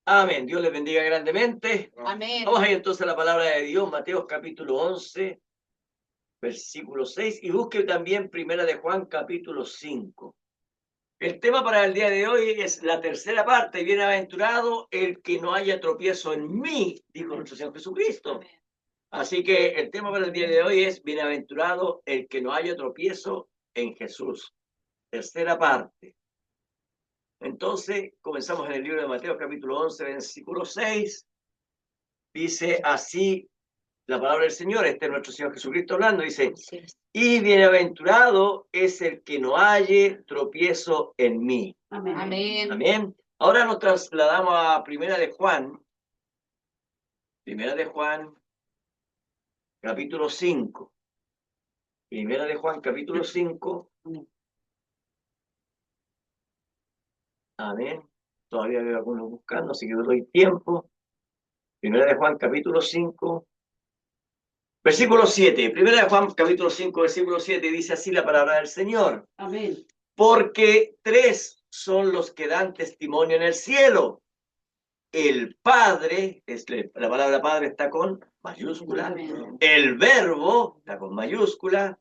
Amén. Dios les bendiga grandemente. Amén. Vamos a ir entonces a la palabra de Dios, Mateo capítulo 11, versículo 6, y busque también Primera de Juan capítulo 5. El tema para el día de hoy es la tercera parte. Bienaventurado el que no haya tropiezo en mí, dijo nuestro Señor Jesucristo. Amén. Así que el tema para el día de hoy es bienaventurado el que no haya tropiezo en Jesús. Tercera parte. Entonces, comenzamos en el libro de Mateo capítulo 11, versículo 6. Dice así la palabra del Señor, este es nuestro Señor Jesucristo hablando, dice, y bienaventurado es el que no halle tropiezo en mí. Amén. Amén. Amén. Ahora nos trasladamos a Primera de Juan, capítulo 5. Primera de Juan, capítulo 5. Amén. Todavía veo algunos buscando, así que doy tiempo. Primera de Juan, capítulo 5. Versículo 7. Primera de Juan, capítulo 5, versículo 7, dice así la palabra del Señor. Amén. Porque tres son los que dan testimonio en el cielo. El Padre, la palabra Padre está con mayúscula. Amén. El Verbo está con mayúscula.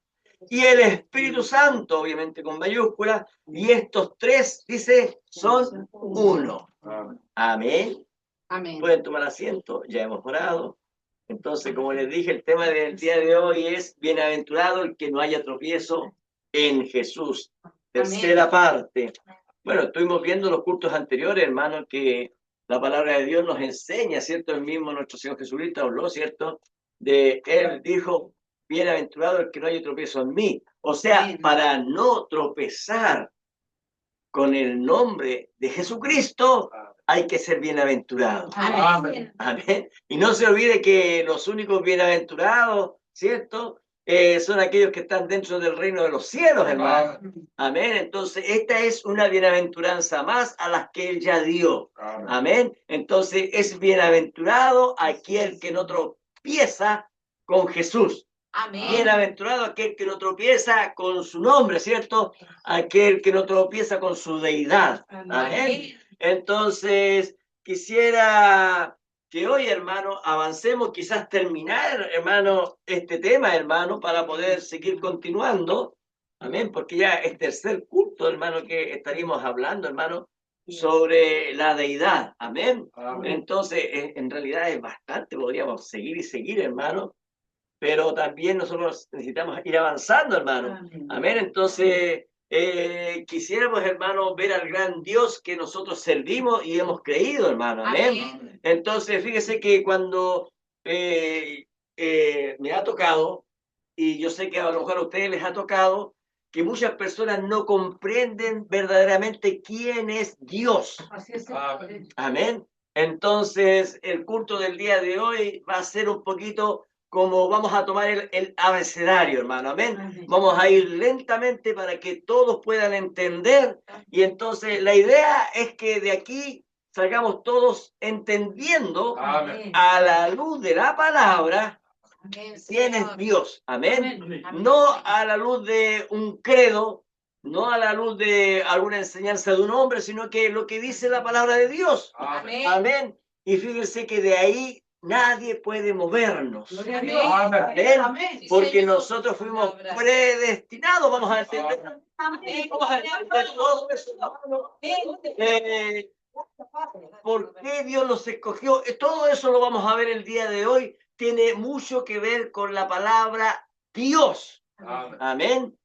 Y el Espíritu Santo, obviamente con mayúscula. Y estos tres, dice, son uno. Amén. Amén. Pueden tomar asiento, ya hemos orado. Entonces, como les dije, el tema del día de hoy es bienaventurado el que no haya tropiezo en Jesús. Tercera parte. Bueno, estuvimos viendo los cultos anteriores, hermanos, que la palabra de Dios nos enseña, ¿cierto? El mismo nuestro Señor Jesucristo habló, ¿cierto? Él dijo, bienaventurado el que no haya tropiezo en mí. O sea, Amén. para no tropezar con el nombre de Jesucristo, hay que ser bienaventurado. Amén. Amén. Y no se olvide que los únicos bienaventurados, ¿cierto? Son aquellos que están dentro del reino de los cielos, hermano. Amén. Entonces, esta es una bienaventuranza más a las que Él ya dio. Amén. Entonces, es bienaventurado aquel que no tropieza con Jesús. Amén. Bienaventurado aquel que no tropieza con su nombre, ¿cierto? Aquel que no tropieza con su deidad. Amén. Entonces, quisiera que hoy, hermano, avancemos, quizás terminar, hermano, este tema, hermano, para poder seguir continuando. Amén, porque ya es tercer culto, hermano, que estaríamos hablando, hermano, sobre la deidad. Amén. Entonces, en realidad es bastante, podríamos seguir y seguir, hermano, pero también nosotros necesitamos ir avanzando, hermano. Amén. Entonces, quisiéramos, hermano, ver al gran Dios que nosotros servimos y hemos creído, hermano. Amén. Entonces, fíjese que cuando me ha tocado, y yo sé que a lo mejor a ustedes les ha tocado, que muchas personas no comprenden verdaderamente quién es Dios. Así es. Amén. Entonces, el culto del día de hoy va a ser un poquito como vamos a tomar el abecedario, hermano. Amén. Amén. Vamos a ir lentamente para que todos puedan entender. Y entonces la idea es que de aquí salgamos todos entendiendo Amén. a la luz de la palabra Amén, quién es Señor. Dios. Amén. Amén. No a la luz de un credo, no a la luz de alguna enseñanza de un hombre, sino que lo que dice la palabra de Dios. Amén. Amén. Y fíjense que de ahí nadie puede movernos. Gloria a Dios. Amén. Amén. Sí, Porque Señor. nosotros fuimos Palabra. predestinados, vamos a entender. Amén. Vamos a entender todo eso, hermano. ¿Por qué Dios los escogió? Todo eso lo vamos a ver el día de hoy. Tiene mucho que ver con la palabra Dios. Amén.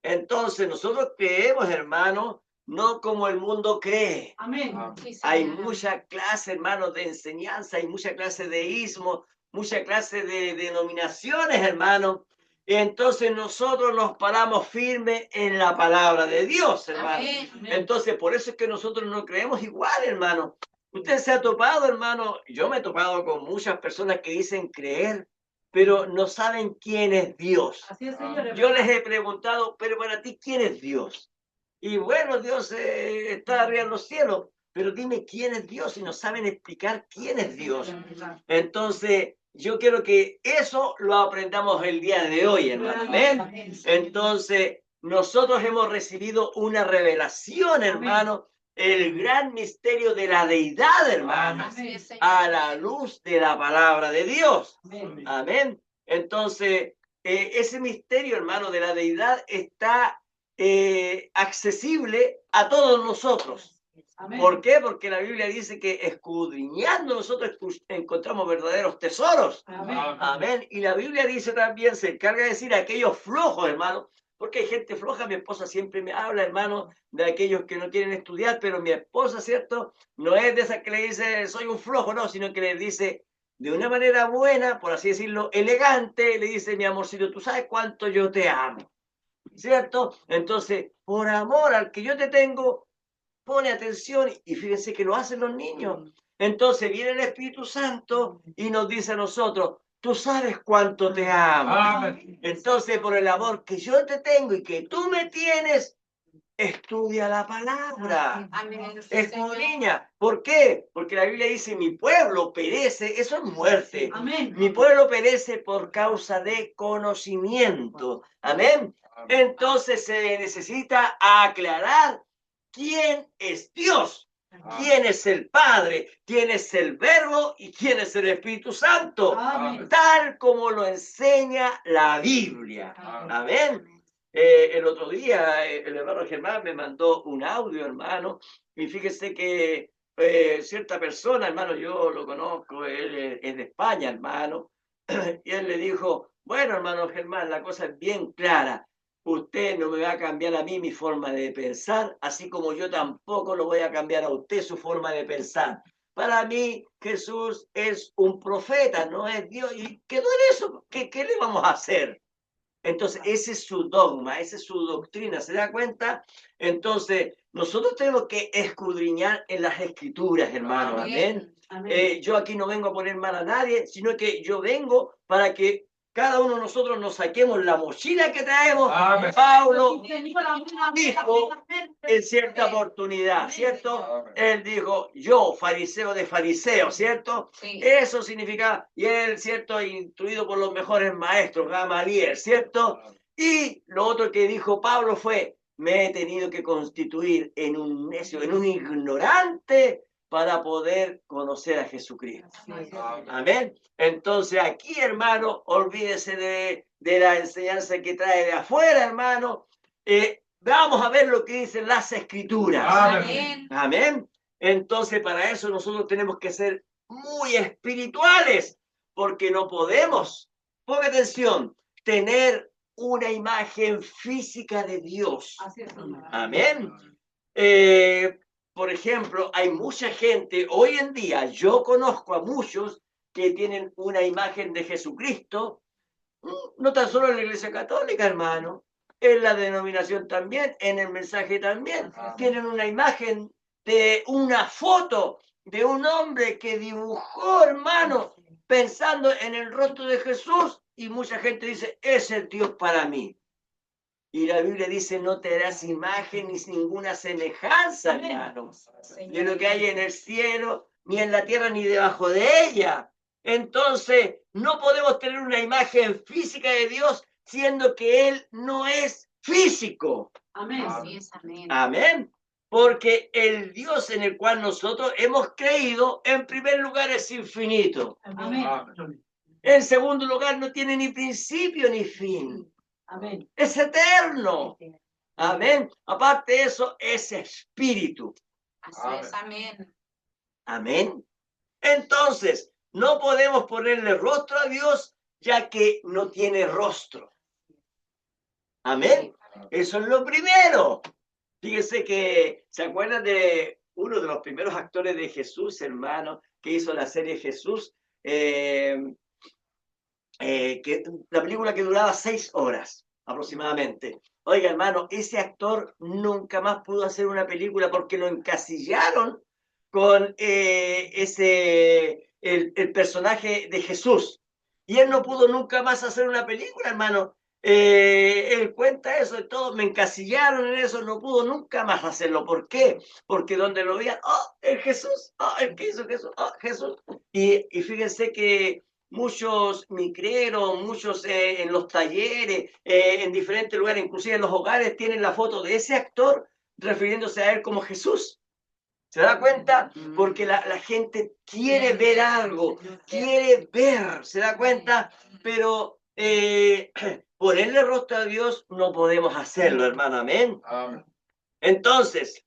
Entonces nosotros creemos, hermano, no como el mundo cree. Amén. Sí, Hay Señor. mucha clase, hermanos, de enseñanza, hay mucha clase de ismo, mucha clase de denominaciones, hermano. Y entonces nosotros nos paramos firmes en la palabra de Dios, hermano. Amén. Amén. Entonces, por eso es que nosotros no creemos igual, hermano. Usted se ha topado, hermano, yo me he topado con muchas personas que dicen creer, pero no saben quién es Dios. Así es, Señor. Yo les he preguntado, pero para ti, ¿quién es Dios? Y bueno, Dios está arriba en los cielos, pero dime quién es Dios y no saben explicar quién es Dios. Entonces, yo quiero que eso lo aprendamos el día de hoy, hermano. Amén. Entonces, nosotros hemos recibido una revelación, hermano, el gran misterio de la deidad, hermano, Así es, Señor. a la luz de la palabra de Dios. Amén. Amén. Entonces, ese misterio, hermano, de la deidad está accesible a todos nosotros. Amén. ¿Por qué? Porque la Biblia dice que escudriñando nosotros encontramos verdaderos tesoros. Amén. Amén. Y la Biblia dice también, se encarga de decir a aquellos flojos, hermano, porque hay gente floja. Mi esposa siempre me habla, hermano, de aquellos que no quieren estudiar, pero mi esposa, ¿cierto? No es de esas que le dice, soy un flojo, no, sino que le dice de una manera buena, por así decirlo, elegante, le dice, mi amorcito, tú sabes cuánto yo te amo, ¿cierto? Entonces, por amor al que yo te tengo, pone atención y fíjense que lo hacen los niños. Entonces viene el Espíritu Santo y nos dice a nosotros, tú sabes cuánto te amo. Amén. Entonces, por el amor que yo te tengo y que tú me tienes, estudia la palabra. Amén. Escudriña. ¿Por qué? Porque la Biblia dice, mi pueblo perece, eso es muerte. Amén. Mi pueblo perece por causa de conocimiento. Amén. Entonces se necesita aclarar quién es Dios, quién es el Padre, quién es el Verbo y quién es el Espíritu Santo, Amén. tal como lo enseña la Biblia. Amén. El otro día el hermano Germán me mandó un audio, hermano, y fíjese que cierta persona, hermano, yo lo conozco, él es de España, hermano, y él le dijo, bueno, hermano Germán, la cosa es bien clara. Usted no me va a cambiar a mí mi forma de pensar, así como yo tampoco lo voy a cambiar a usted su forma de pensar. Para mí, Jesús es un profeta, no es Dios. Y quedó en eso. ¿Qué le vamos a hacer? Entonces, ese es su dogma, esa es su doctrina, ¿se da cuenta? Entonces, nosotros tenemos que escudriñar en las escrituras, hermano, amén. Amén. Yo aquí no vengo a poner mal a nadie, sino que yo vengo para que cada uno de nosotros nos saquemos la mochila que traemos. Amén. Pablo dijo en cierta oportunidad, ¿cierto? Él dijo, yo, fariseo de fariseos, ¿cierto? Sí. Eso significa, y él, ¿cierto? Instruido por los mejores maestros, Gamaliel, ¿cierto? Y lo otro que dijo Pablo fue, me he tenido que constituir en un necio, en un ignorante para poder conocer a Jesucristo. Amén. Entonces aquí, hermano, olvídese de la enseñanza que trae de afuera, hermano. Vamos a ver lo que dicen las escrituras. Amén. Amén. Entonces, para eso nosotros tenemos que ser muy espirituales, porque no podemos, ponga atención, tener una imagen física de Dios. Así es, hermano. Amén. Por ejemplo, hay mucha gente, hoy en día yo conozco a muchos que tienen una imagen de Jesucristo, no tan solo en la Iglesia Católica, hermano, en la denominación también, en el mensaje también, tienen una imagen de una foto de un hombre que dibujó, hermano, pensando en el rostro de Jesús, y mucha gente dice, ese es Dios para mí. Y la Biblia dice, no te harás imagen ni ninguna semejanza, hermano, de lo que hay en el cielo, ni en la tierra, ni debajo de ella. Entonces, no podemos tener una imagen física de Dios, siendo que Él no es físico. Amén. Así es, amén. Amén. Porque el Dios en el cual nosotros hemos creído, en primer lugar, es infinito. Amén. En segundo lugar, no tiene ni principio ni fin. Amén. Es eterno. Amén. Aparte de eso, es espíritu. Así es, amén. Amén. Entonces, no podemos ponerle rostro a Dios, ya que no tiene rostro. Amén. Eso es lo primero. Fíjense que, ¿se acuerdan de uno de los primeros actores de Jesús, hermano, que hizo la serie Jesús? Que la película que duraba 6 horas aproximadamente. Oiga, hermano, ese actor nunca más pudo hacer una película porque lo encasillaron con el personaje de Jesús. Y él no pudo nunca más hacer una película, hermano. Él cuenta eso y todo, me encasillaron en eso, no pudo nunca más hacerlo. ¿Por qué? Porque donde lo veían, oh, el Jesús, oh, el que hizo Jesús, oh, Jesús. Y fíjense que muchos micreros, muchos en los talleres, en diferentes lugares, inclusive en los hogares, tienen la foto de ese actor refiriéndose a él como Jesús. ¿Se da cuenta? Porque la gente quiere ver algo, quiere ver, ¿se da cuenta? Pero ponerle rostro a Dios no podemos hacerlo, hermano, amén. Amén. Entonces,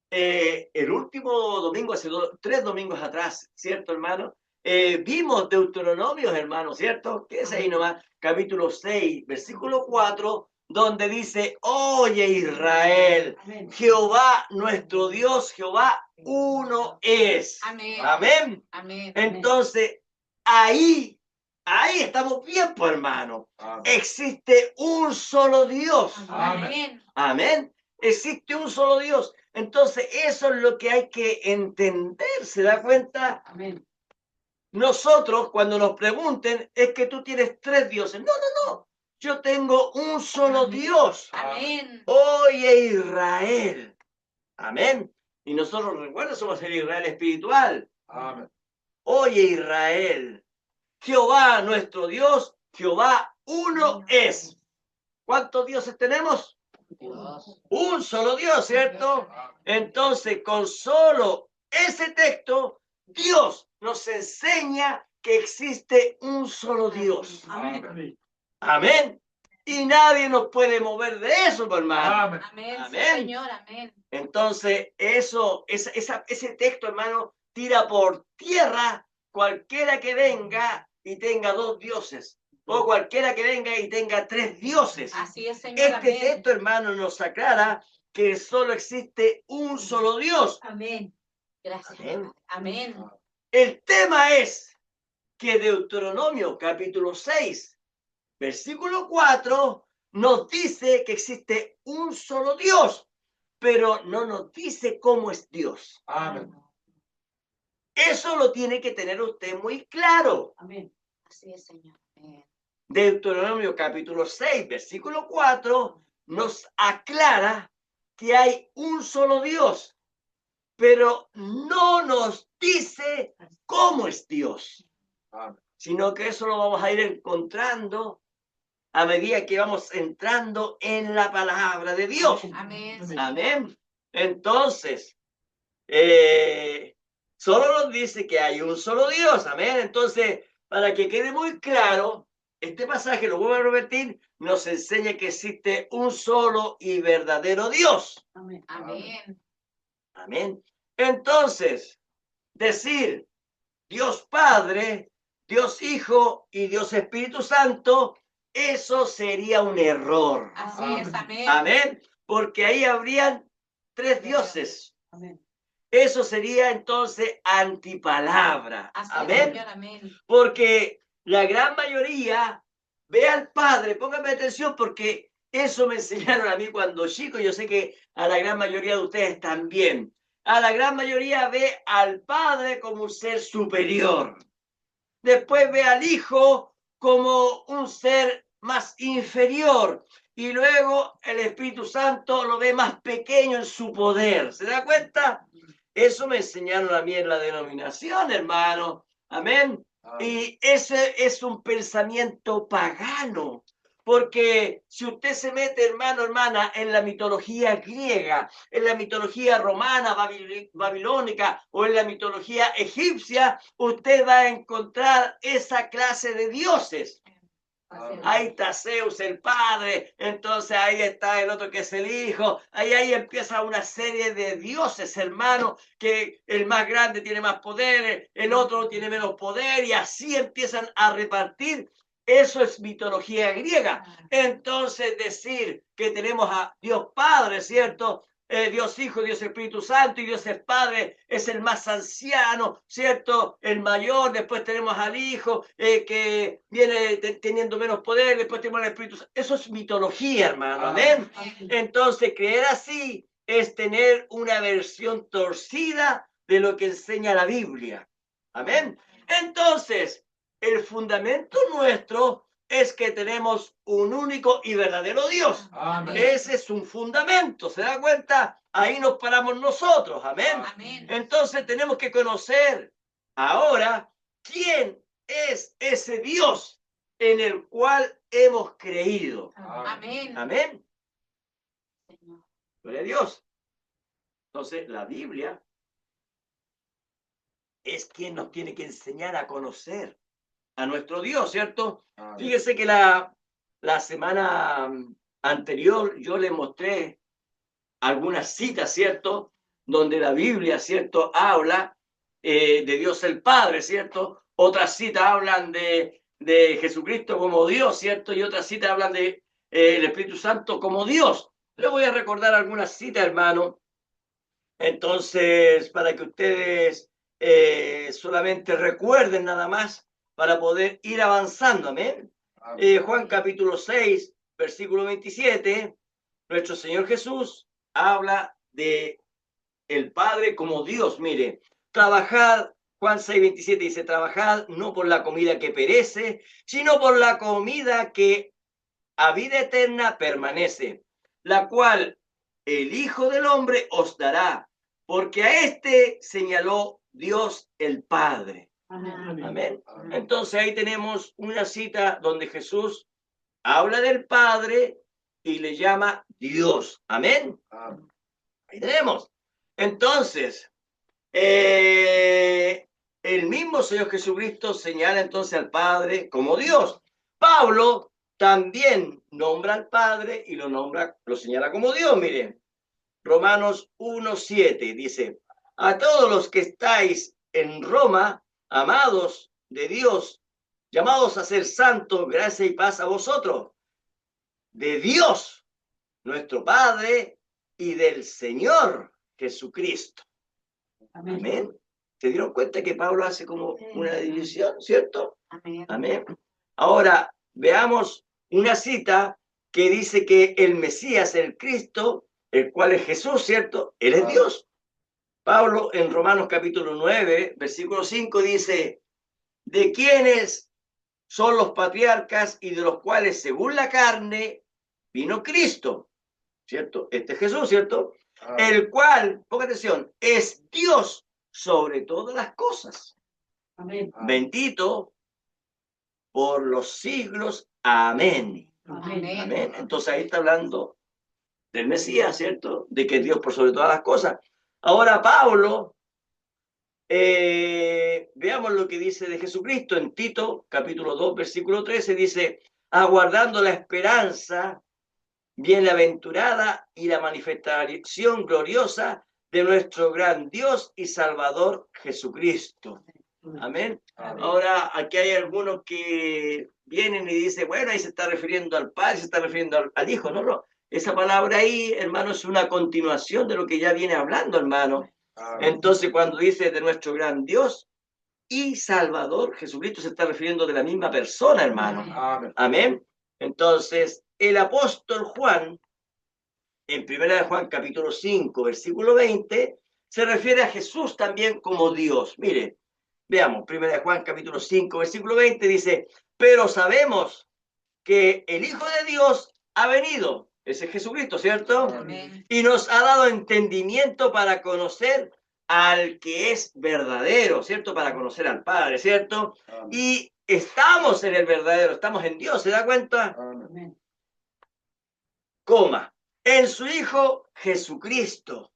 el último domingo, hace 3 domingos atrás, ¿cierto, hermano? Vimos Deuteronomios, hermano, ¿cierto? Que es ahí nomás, capítulo 6, versículo 4, donde dice, oye Israel, Jehová nuestro Dios, Jehová uno es. Amén. Amén. Amén. Entonces, ahí estamos bien, pues, hermano. Amén. Existe un solo Dios. Amén. Amén. Existe un solo Dios. Entonces, eso es lo que hay que entender. ¿Se da cuenta? Amén. Nosotros, cuando nos pregunten, es que tú tienes 3 dioses. No, no, no. Yo tengo un solo Dios. Amén. Oye, Israel. Amén. Y nosotros, recuerda, somos el Israel espiritual. Amén. Oye, Israel. Jehová, nuestro Dios, Jehová uno es. ¿Cuántos dioses tenemos? Dios. Un solo Dios, ¿cierto? Entonces, con solo ese texto, Dios nos enseña que existe un solo Dios. Amén. Amén. Y nadie nos puede mover de eso, hermano. Amén. Amén. Sí, Amén. Señor, amén. Entonces, ese texto, hermano, tira por tierra cualquiera que venga y tenga 2 dioses. O cualquiera que venga y tenga 3 dioses. Así es, Señor, Este amén. texto, hermano, nos aclara que solo existe un solo Dios. Amén. Gracias. Amén. Amén. El tema es que Deuteronomio capítulo 6, versículo 4, nos dice que existe un solo Dios, pero no nos dice cómo es Dios. Amén. Eso lo tiene que tener usted muy claro. Amén. Así es, Señor. Amén. Deuteronomio capítulo 6, versículo 4, nos aclara que hay un solo Dios, pero no nos dice cómo es Dios, Amén. sino que eso lo vamos a ir encontrando a medida que vamos entrando en la palabra de Dios. Amén. Amén. Entonces, solo nos dice que hay un solo Dios. Amén. Entonces, para que quede muy claro, este pasaje, lo vuelvo a repetir, nos enseña que existe un solo y verdadero Dios. Amén. Amén. Amén. Entonces, decir Dios Padre, Dios Hijo y Dios Espíritu Santo, eso sería un error. Así es, amén. Amén. Porque ahí habrían 3 dioses. Amén. Eso sería entonces antipalabra. Así es, Amén. Señor, amén. Porque la gran mayoría ve al Padre, póngame atención porque eso me enseñaron a mí cuando chico, yo sé que a la gran mayoría de ustedes también. A la gran mayoría ve al Padre como un ser superior. Después ve al Hijo como un ser más inferior. Y luego el Espíritu Santo lo ve más pequeño en su poder. ¿Se da cuenta? Eso me enseñaron a mí en la denominación, hermano. Amén. Y ese es un pensamiento pagano. Porque si usted se mete, hermano, hermana, en la mitología griega, en la mitología romana, babilónica o en la mitología egipcia, usted va a encontrar esa clase de dioses. Ahí está Zeus, el padre, entonces ahí está el otro que es el hijo, ahí empieza una serie de dioses, hermano, que el más grande tiene más poder, el otro tiene menos poder, y así empiezan a repartir. Eso es mitología griega. Entonces decir que tenemos a Dios Padre, ¿cierto? Dios Hijo, Dios Espíritu Santo y Dios es Padre, es el más anciano, ¿cierto? El mayor, después tenemos al Hijo que viene teniendo menos poder, después tenemos al Espíritu Santo. Eso es mitología, hermano, ¿amén? Entonces, creer así es tener una versión torcida de lo que enseña la Biblia, ¿amén? Entonces, el fundamento nuestro es que tenemos un único y verdadero Dios. Amén. Ese es un fundamento, ¿se da cuenta? Ahí nos paramos nosotros, amén. Amén. Entonces tenemos que conocer ahora quién es ese Dios en el cual hemos creído. Amén. Amén. Señor. Gloria a Dios. Entonces la Biblia es quien nos tiene que enseñar a conocer a nuestro Dios, ¿cierto? Amén. Fíjese que la semana anterior yo le mostré algunas citas, ¿cierto? Donde la Biblia, ¿cierto? Habla de Dios el Padre, ¿cierto? Otras citas hablan de Jesucristo como Dios, ¿cierto? Y otras citas hablan de el Espíritu Santo como Dios. Le voy a recordar algunas citas, hermano. Entonces, para que ustedes solamente recuerden nada más para poder ir avanzando, amén. Juan capítulo 6, versículo 27, nuestro Señor Jesús habla de el Padre como Dios. Mire, trabajad, Juan 6, 27 dice, trabajad no por la comida que perece, sino por la comida que a vida eterna permanece, la cual el Hijo del Hombre os dará, porque a este señaló Dios el Padre. Amén. Amén. Entonces ahí tenemos una cita donde Jesús habla del Padre y le llama Dios. Amén. Amén. Ahí tenemos. Entonces, el mismo Señor Jesucristo señala entonces al Padre como Dios. Pablo también nombra al Padre y lo señala como Dios. Miren, Romanos 1:7 dice, a todos los que estáis en Roma, amados de Dios, llamados a ser santos, gracia y paz a vosotros, de Dios, nuestro Padre, y del Señor Jesucristo. Amén. Amén. ¿Se dieron cuenta que Pablo hace como una división, cierto? Amén. Amén. Ahora, veamos una cita que dice que el Mesías, el Cristo, el cual es Jesús, ¿cierto? Él es Dios. Pablo en Romanos capítulo 9, versículo 5 dice, de quienes son los patriarcas y de los cuales según la carne vino Cristo, ¿cierto? Este es Jesús, ¿cierto? El cual, ponga atención, es Dios sobre todas las cosas. Amén. Bendito por los siglos. Amén. Amén. Amén. Entonces ahí está hablando del Mesías, ¿cierto? De que es Dios por sobre todas las cosas. Ahora Pablo, veamos lo que dice de Jesucristo en Tito, capítulo 2, versículo 13, dice, aguardando la esperanza bienaventurada y la manifestación gloriosa de nuestro gran Dios y Salvador Jesucristo. Amén. Amén. Ahora, aquí hay algunos que vienen y dicen, bueno, ahí se está refiriendo al Padre, se está refiriendo al Hijo. No, no. Esa palabra ahí, hermano, es una continuación de lo que ya viene hablando, hermano. Amén. Entonces, cuando dice de nuestro gran Dios y Salvador Jesucristo, se está refiriendo de la misma persona, hermano. Amén. Amén. Entonces, el apóstol Juan, en 1 Juan capítulo 5, versículo 20, se refiere a Jesús también como Dios. Mire, veamos, 1 Juan capítulo 5, versículo 20 dice, pero sabemos que el Hijo de Dios ha venido, ese es Jesucristo, ¿cierto? Amén. Y nos ha dado entendimiento para conocer al que es verdadero, ¿cierto? Para conocer al Padre, ¿cierto? Amén. Y estamos en el verdadero, estamos en Dios, ¿se da cuenta? Amén. Coma, en su Hijo Jesucristo.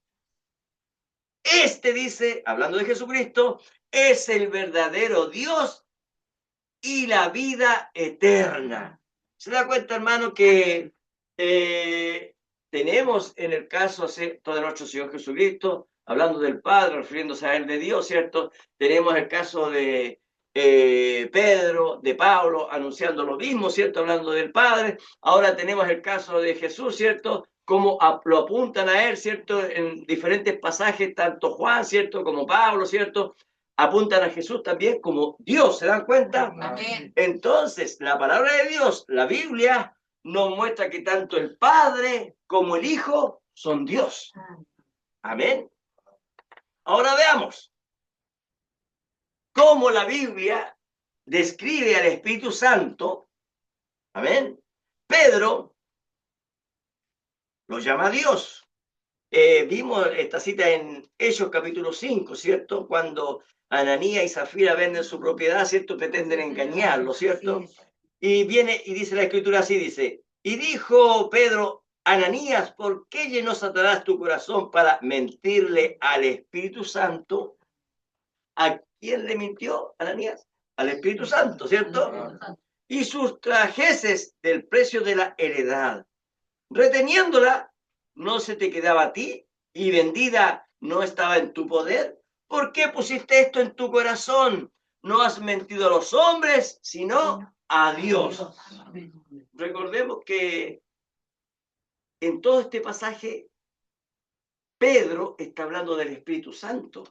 Este dice, hablando de Jesucristo, es el verdadero Dios y la vida eterna. ¿Se da cuenta, hermano, que tenemos en el caso ¿cierto? De nuestro Señor Jesucristo, hablando del Padre, refiriéndose a Él de Dios, ¿cierto? Tenemos el caso de Pedro, de Pablo, anunciando lo mismo, ¿cierto? Hablando del Padre. Ahora tenemos el caso de Jesús, ¿cierto? Como lo apuntan a Él, ¿cierto? En diferentes pasajes, tanto Juan, ¿cierto? Como Pablo, ¿cierto? Apuntan a Jesús también como Dios, ¿se dan cuenta? Amén. Entonces, la palabra de Dios, la Biblia, nos muestra que tanto el Padre como el Hijo son Dios. Amén. Ahora veamos cómo la Biblia describe al Espíritu Santo. Amén. Pedro lo llama Dios. Vimos esta cita en Hechos capítulo 5, ¿cierto? Cuando Ananías y Zafira venden su propiedad, ¿cierto? Pretenden engañarlo, ¿cierto? Y viene y dice la Escritura así, dice, y dijo Pedro, Ananías, ¿por qué llenó Satanás tu corazón para mentirle al Espíritu Santo? ¿quién le mintió, Ananías? Al Espíritu Santo, ¿cierto? Y sustrajeses del precio de la heredad. Reteniéndola, no se te quedaba a ti, y vendida no estaba en tu poder. ¿Por qué pusiste esto en tu corazón? No has mentido a los hombres, sino a Dios. Recordemos que en todo este pasaje, Pedro está hablando del Espíritu Santo.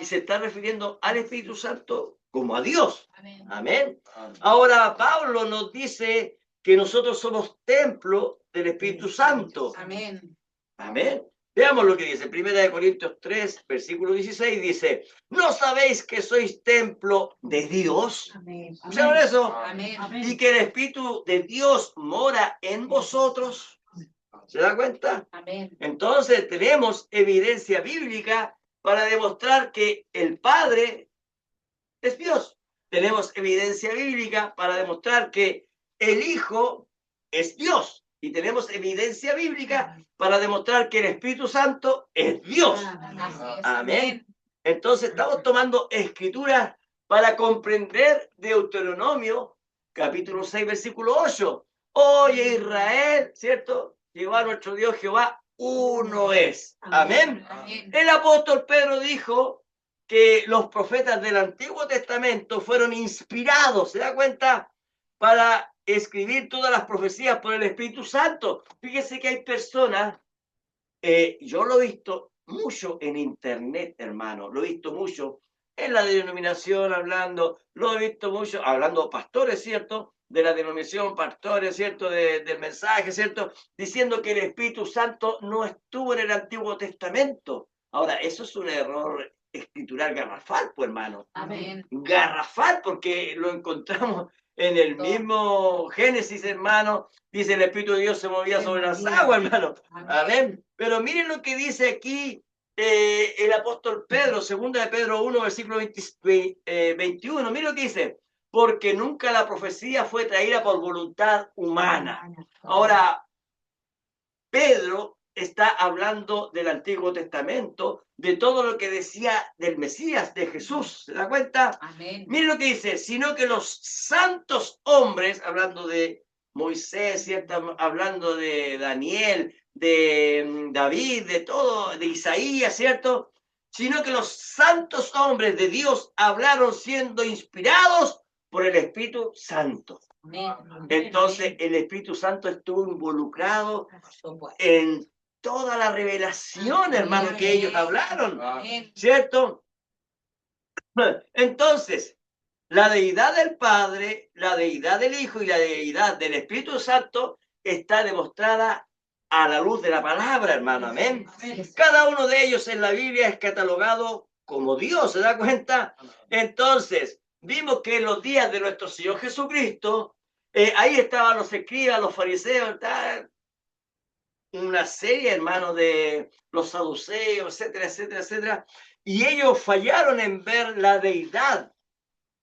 Y se está refiriendo al Espíritu Santo como a Dios. Amén. Ahora, Pablo nos dice que nosotros somos templo del Espíritu Santo. Amén. Amén. Veamos lo que dice. 1 Corintios 3, versículo 16, dice, ¿no sabéis que sois templo de Dios? Amén. ¿Escucharon eso? Amén. Y que el Espíritu de Dios mora en vosotros. ¿Se da cuenta? Amén. Entonces tenemos evidencia bíblica para demostrar que el Padre es Dios. Tenemos evidencia bíblica para demostrar que el Hijo es Dios. Y tenemos evidencia bíblica para demostrar que el Espíritu Santo es Dios. Amén. Entonces estamos tomando escrituras para comprender Deuteronomio, capítulo 6, versículo 8. Oye Israel, ¿cierto? Jehová nuestro Dios, Jehová uno es. Amén. El apóstol Pedro dijo que los profetas del Antiguo Testamento fueron inspirados, ¿se da cuenta? Para escribir todas las profecías por el Espíritu Santo. Fíjese que hay personas, yo lo he visto mucho en internet, hermano, lo he visto mucho en la denominación hablando, lo he visto mucho hablando pastores, ¿cierto? De la denominación, pastores, ¿cierto? Del mensaje, ¿cierto? Diciendo que el Espíritu Santo no estuvo en el Antiguo Testamento. Ahora, eso es un error escritural garrafal, pues, hermano. Amén. Garrafal, porque lo encontramos en el mismo Génesis, hermano. Dice, el Espíritu de Dios se movía sobre las aguas, hermano. Amén. Pero miren lo que dice aquí el apóstol Pedro, 2 de Pedro 1, versículo 21. Miren lo que dice. Porque nunca la profecía fue traída por voluntad humana. Ahora, Pedro está hablando del Antiguo Testamento, de todo lo que decía del Mesías, de Jesús. ¿Se da cuenta? Amén. Miren lo que dice, sino que los santos hombres, hablando de Moisés, ¿cierto? Hablando de Daniel, de David, de todo, de Isaías, ¿cierto? Sino que los santos hombres de Dios hablaron siendo inspirados por el Espíritu Santo. Amén. Entonces, el Espíritu Santo estuvo involucrado en toda la revelación, hermano, que ellos hablaron, ¿cierto? Entonces, la deidad del Padre, la deidad del Hijo y la deidad del Espíritu Santo está demostrada a la luz de la palabra, hermano, amén. Cada uno de ellos en la Biblia es catalogado como Dios, ¿se da cuenta? Entonces, vimos que en los días de nuestro Señor Jesucristo, ahí estaban los escribas, los fariseos, una serie, hermano, de los saduceos, etcétera, etcétera, etcétera, y ellos fallaron en ver la deidad.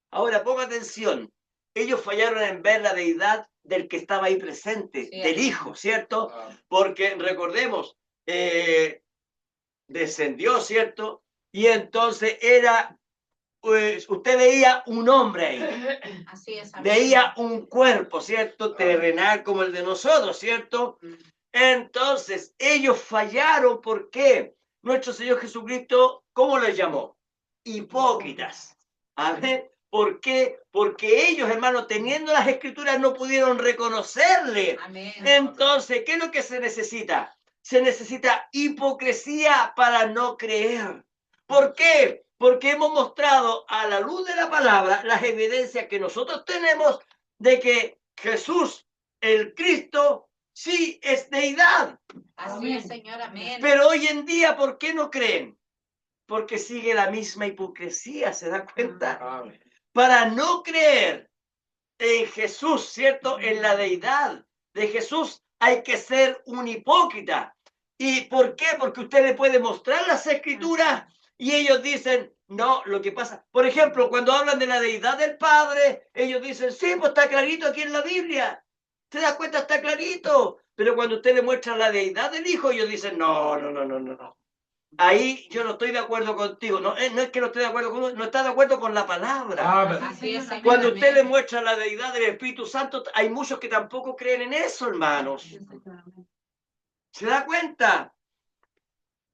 Ahora, ponga atención, ellos fallaron en ver la deidad del que estaba ahí presente, sí, del Hijo, ¿cierto? Porque recordemos, descendió, ¿cierto? Y entonces era, pues, usted veía un hombre ahí. Así es, veía un cuerpo, ¿cierto? Terrenal como el de nosotros, ¿cierto? Entonces, ellos fallaron, ¿por qué? Nuestro Señor Jesucristo, ¿cómo les llamó? Hipócritas. Amén. ¿Por qué? Porque ellos, hermanos, teniendo las escrituras, no pudieron reconocerle. Amén. Entonces, ¿qué es lo que se necesita? Se necesita hipocresía para no creer. ¿Por qué? Porque hemos mostrado a la luz de la palabra las evidencias que nosotros tenemos de que Jesús, el Cristo, sí es deidad. Así es, Señor, amén. Pero hoy en día, ¿por qué no creen? Porque sigue la misma hipocresía, ¿se da cuenta? Amén. Para no creer en Jesús, ¿cierto? En la deidad de Jesús hay que ser un hipócrita. ¿Y por qué? Porque usted le puede mostrar las escrituras y ellos dicen, no, lo que pasa. Por ejemplo, cuando hablan de la deidad del Padre, ellos dicen, sí, pues está clarito aquí en la Biblia. ¿Se da cuenta? Está clarito. Pero cuando usted le muestra la deidad del Hijo, ellos dicen, no, no, no, no, no, no. Ahí yo no estoy de acuerdo contigo. No, no es que no esté de acuerdo con no está de acuerdo con la palabra. Así es, Señor. Cuando usted le Amén. muestra la deidad del Espíritu Santo, hay muchos que tampoco creen en eso, hermanos. ¿Se da cuenta?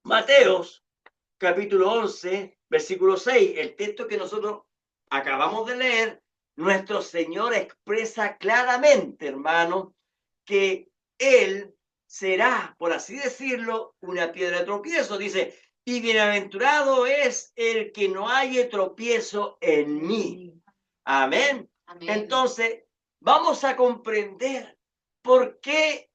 Mateos, capítulo 11, versículo 6, el texto que nosotros acabamos de leer, nuestro Señor expresa claramente, hermano, que Él será, por así decirlo, una piedra de tropiezo. Dice, y bienaventurado es el que no haya tropiezo en mí. Amén. Amén. Entonces, vamos a comprender por qué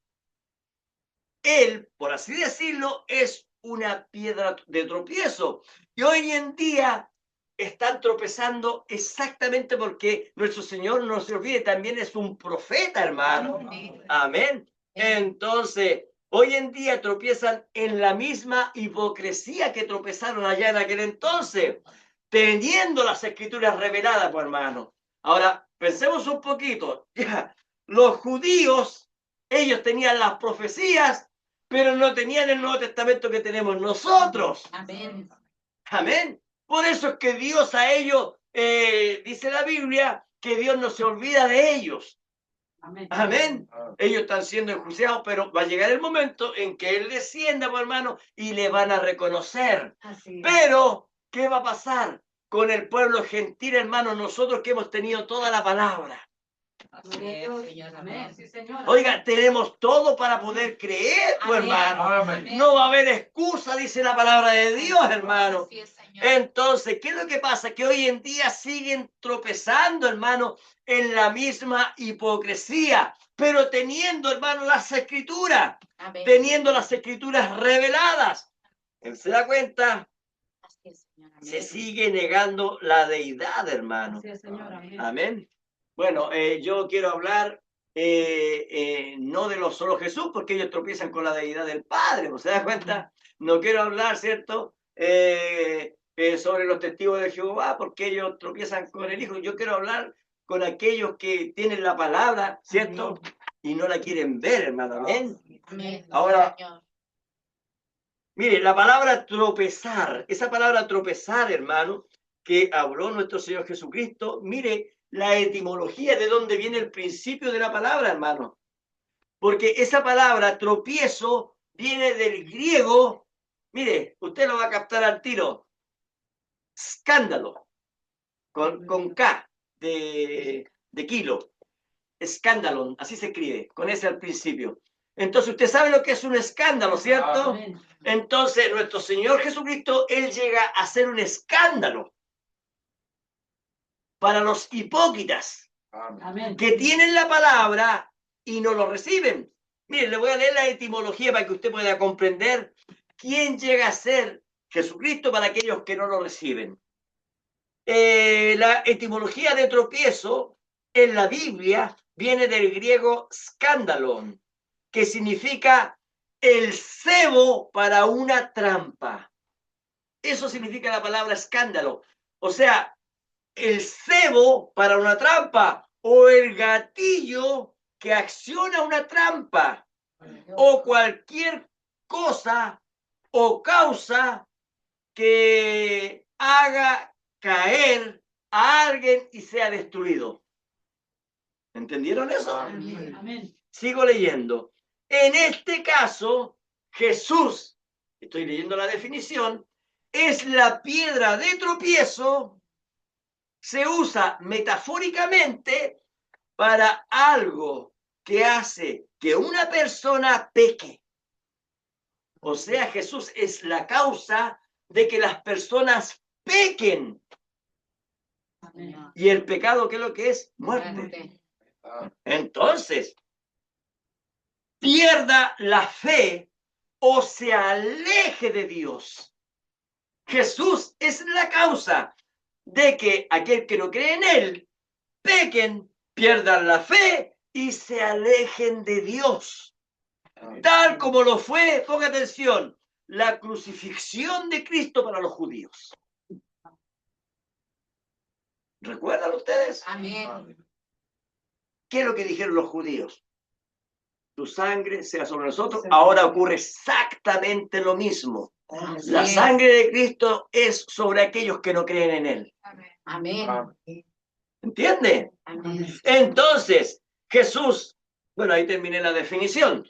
Él, por así decirlo, es una piedra de tropiezo. Y hoy en día están tropezando exactamente porque nuestro Señor, no se olvide, también es un profeta, hermano. Amén. Amén. Entonces, hoy en día tropiezan en la misma hipocresía que tropezaron allá en aquel entonces, teniendo las escrituras reveladas, pues, hermano. Ahora, pensemos un poquito. Ya, los judíos, ellos tenían las profecías, pero no tenían el Nuevo Testamento que tenemos nosotros. Amén. Amén. Por eso es que Dios a ellos, dice la Biblia, que Dios no se olvida de ellos. Amén. Amén. Ellos están siendo enjuiciados, pero va a llegar el momento en que Él descienda, pues, hermano, y le van a reconocer. Pero, ¿qué va a pasar con el pueblo gentil, hermano? Nosotros que hemos tenido toda la palabra. Amén. Oiga, tenemos todo para poder creer, pues, hermano. Amén. No va a haber excusa, dice la palabra de Dios, hermano. Así es, Señor. Entonces, ¿qué es lo que pasa? Que hoy en día siguen tropezando, hermano, en la misma hipocresía, pero teniendo, hermano, las escrituras, Amén. teniendo las escrituras reveladas. ¿Se da cuenta? Así es, Señor. Amén. Se sigue negando la deidad, hermano. Así es, Señor. Amén. Amén. Bueno, yo quiero hablar no de los solo Jesús, porque ellos tropiezan con la deidad del Padre, ¿se da cuenta? No quiero hablar, ¿cierto? Sobre los testigos de Jehová, porque ellos tropiezan con el Hijo. Yo quiero hablar con aquellos que tienen la palabra, ¿cierto? Y no la quieren ver, hermano. Amén. Amén. Ahora, Señor. mire, la palabra tropezar, esa palabra tropezar, hermano, que habló nuestro Señor Jesucristo, mire la etimología de dónde viene el principio de la palabra, hermano. Porque esa palabra tropiezo viene del griego, mire, usted lo va a captar al tiro, escándalo, con K de kilo, escándalo, así se escribe, con ese al principio. Entonces usted sabe lo que es un escándalo, ¿cierto? Entonces nuestro Señor Jesucristo, Él llega a ser un escándalo para los hipócritas. Amén. Que tienen la palabra y no lo reciben. Miren, le voy a leer la etimología para que usted pueda comprender quién llega a ser Jesucristo para aquellos que no lo reciben. La etimología de tropiezo en la Biblia viene del griego skandalon, que significa el cebo para una trampa. Eso significa la palabra escándalo. O sea, el cebo para una trampa o el gatillo que acciona una trampa o cualquier cosa o causa que haga caer a alguien y sea destruido. ¿Entendieron eso? Amén. Sigo leyendo. En este caso, Jesús, estoy leyendo la definición, es la piedra de tropiezo. Se usa metafóricamente para algo que hace que una persona peque. O sea, Jesús es la causa de que las personas pequen. Amén. Y el pecado, ¿qué es lo que es? Muerte. Entonces, pierda la fe o se aleje de Dios. Jesús es la causa de que aquel que no cree en Él pequen, pierdan la fe y se alejen de Dios. Tal como lo fue, ponga atención, la crucifixión de Cristo para los judíos. ¿Recuerdan ustedes? Amén. ¿Qué es lo que dijeron los judíos? Tu sangre sea sobre nosotros. Ahora ocurre exactamente lo mismo. La sangre de Cristo es sobre aquellos que no creen en Él. Amén. ¿Entiende? Amén. Entonces, Jesús, bueno, ahí terminé la definición.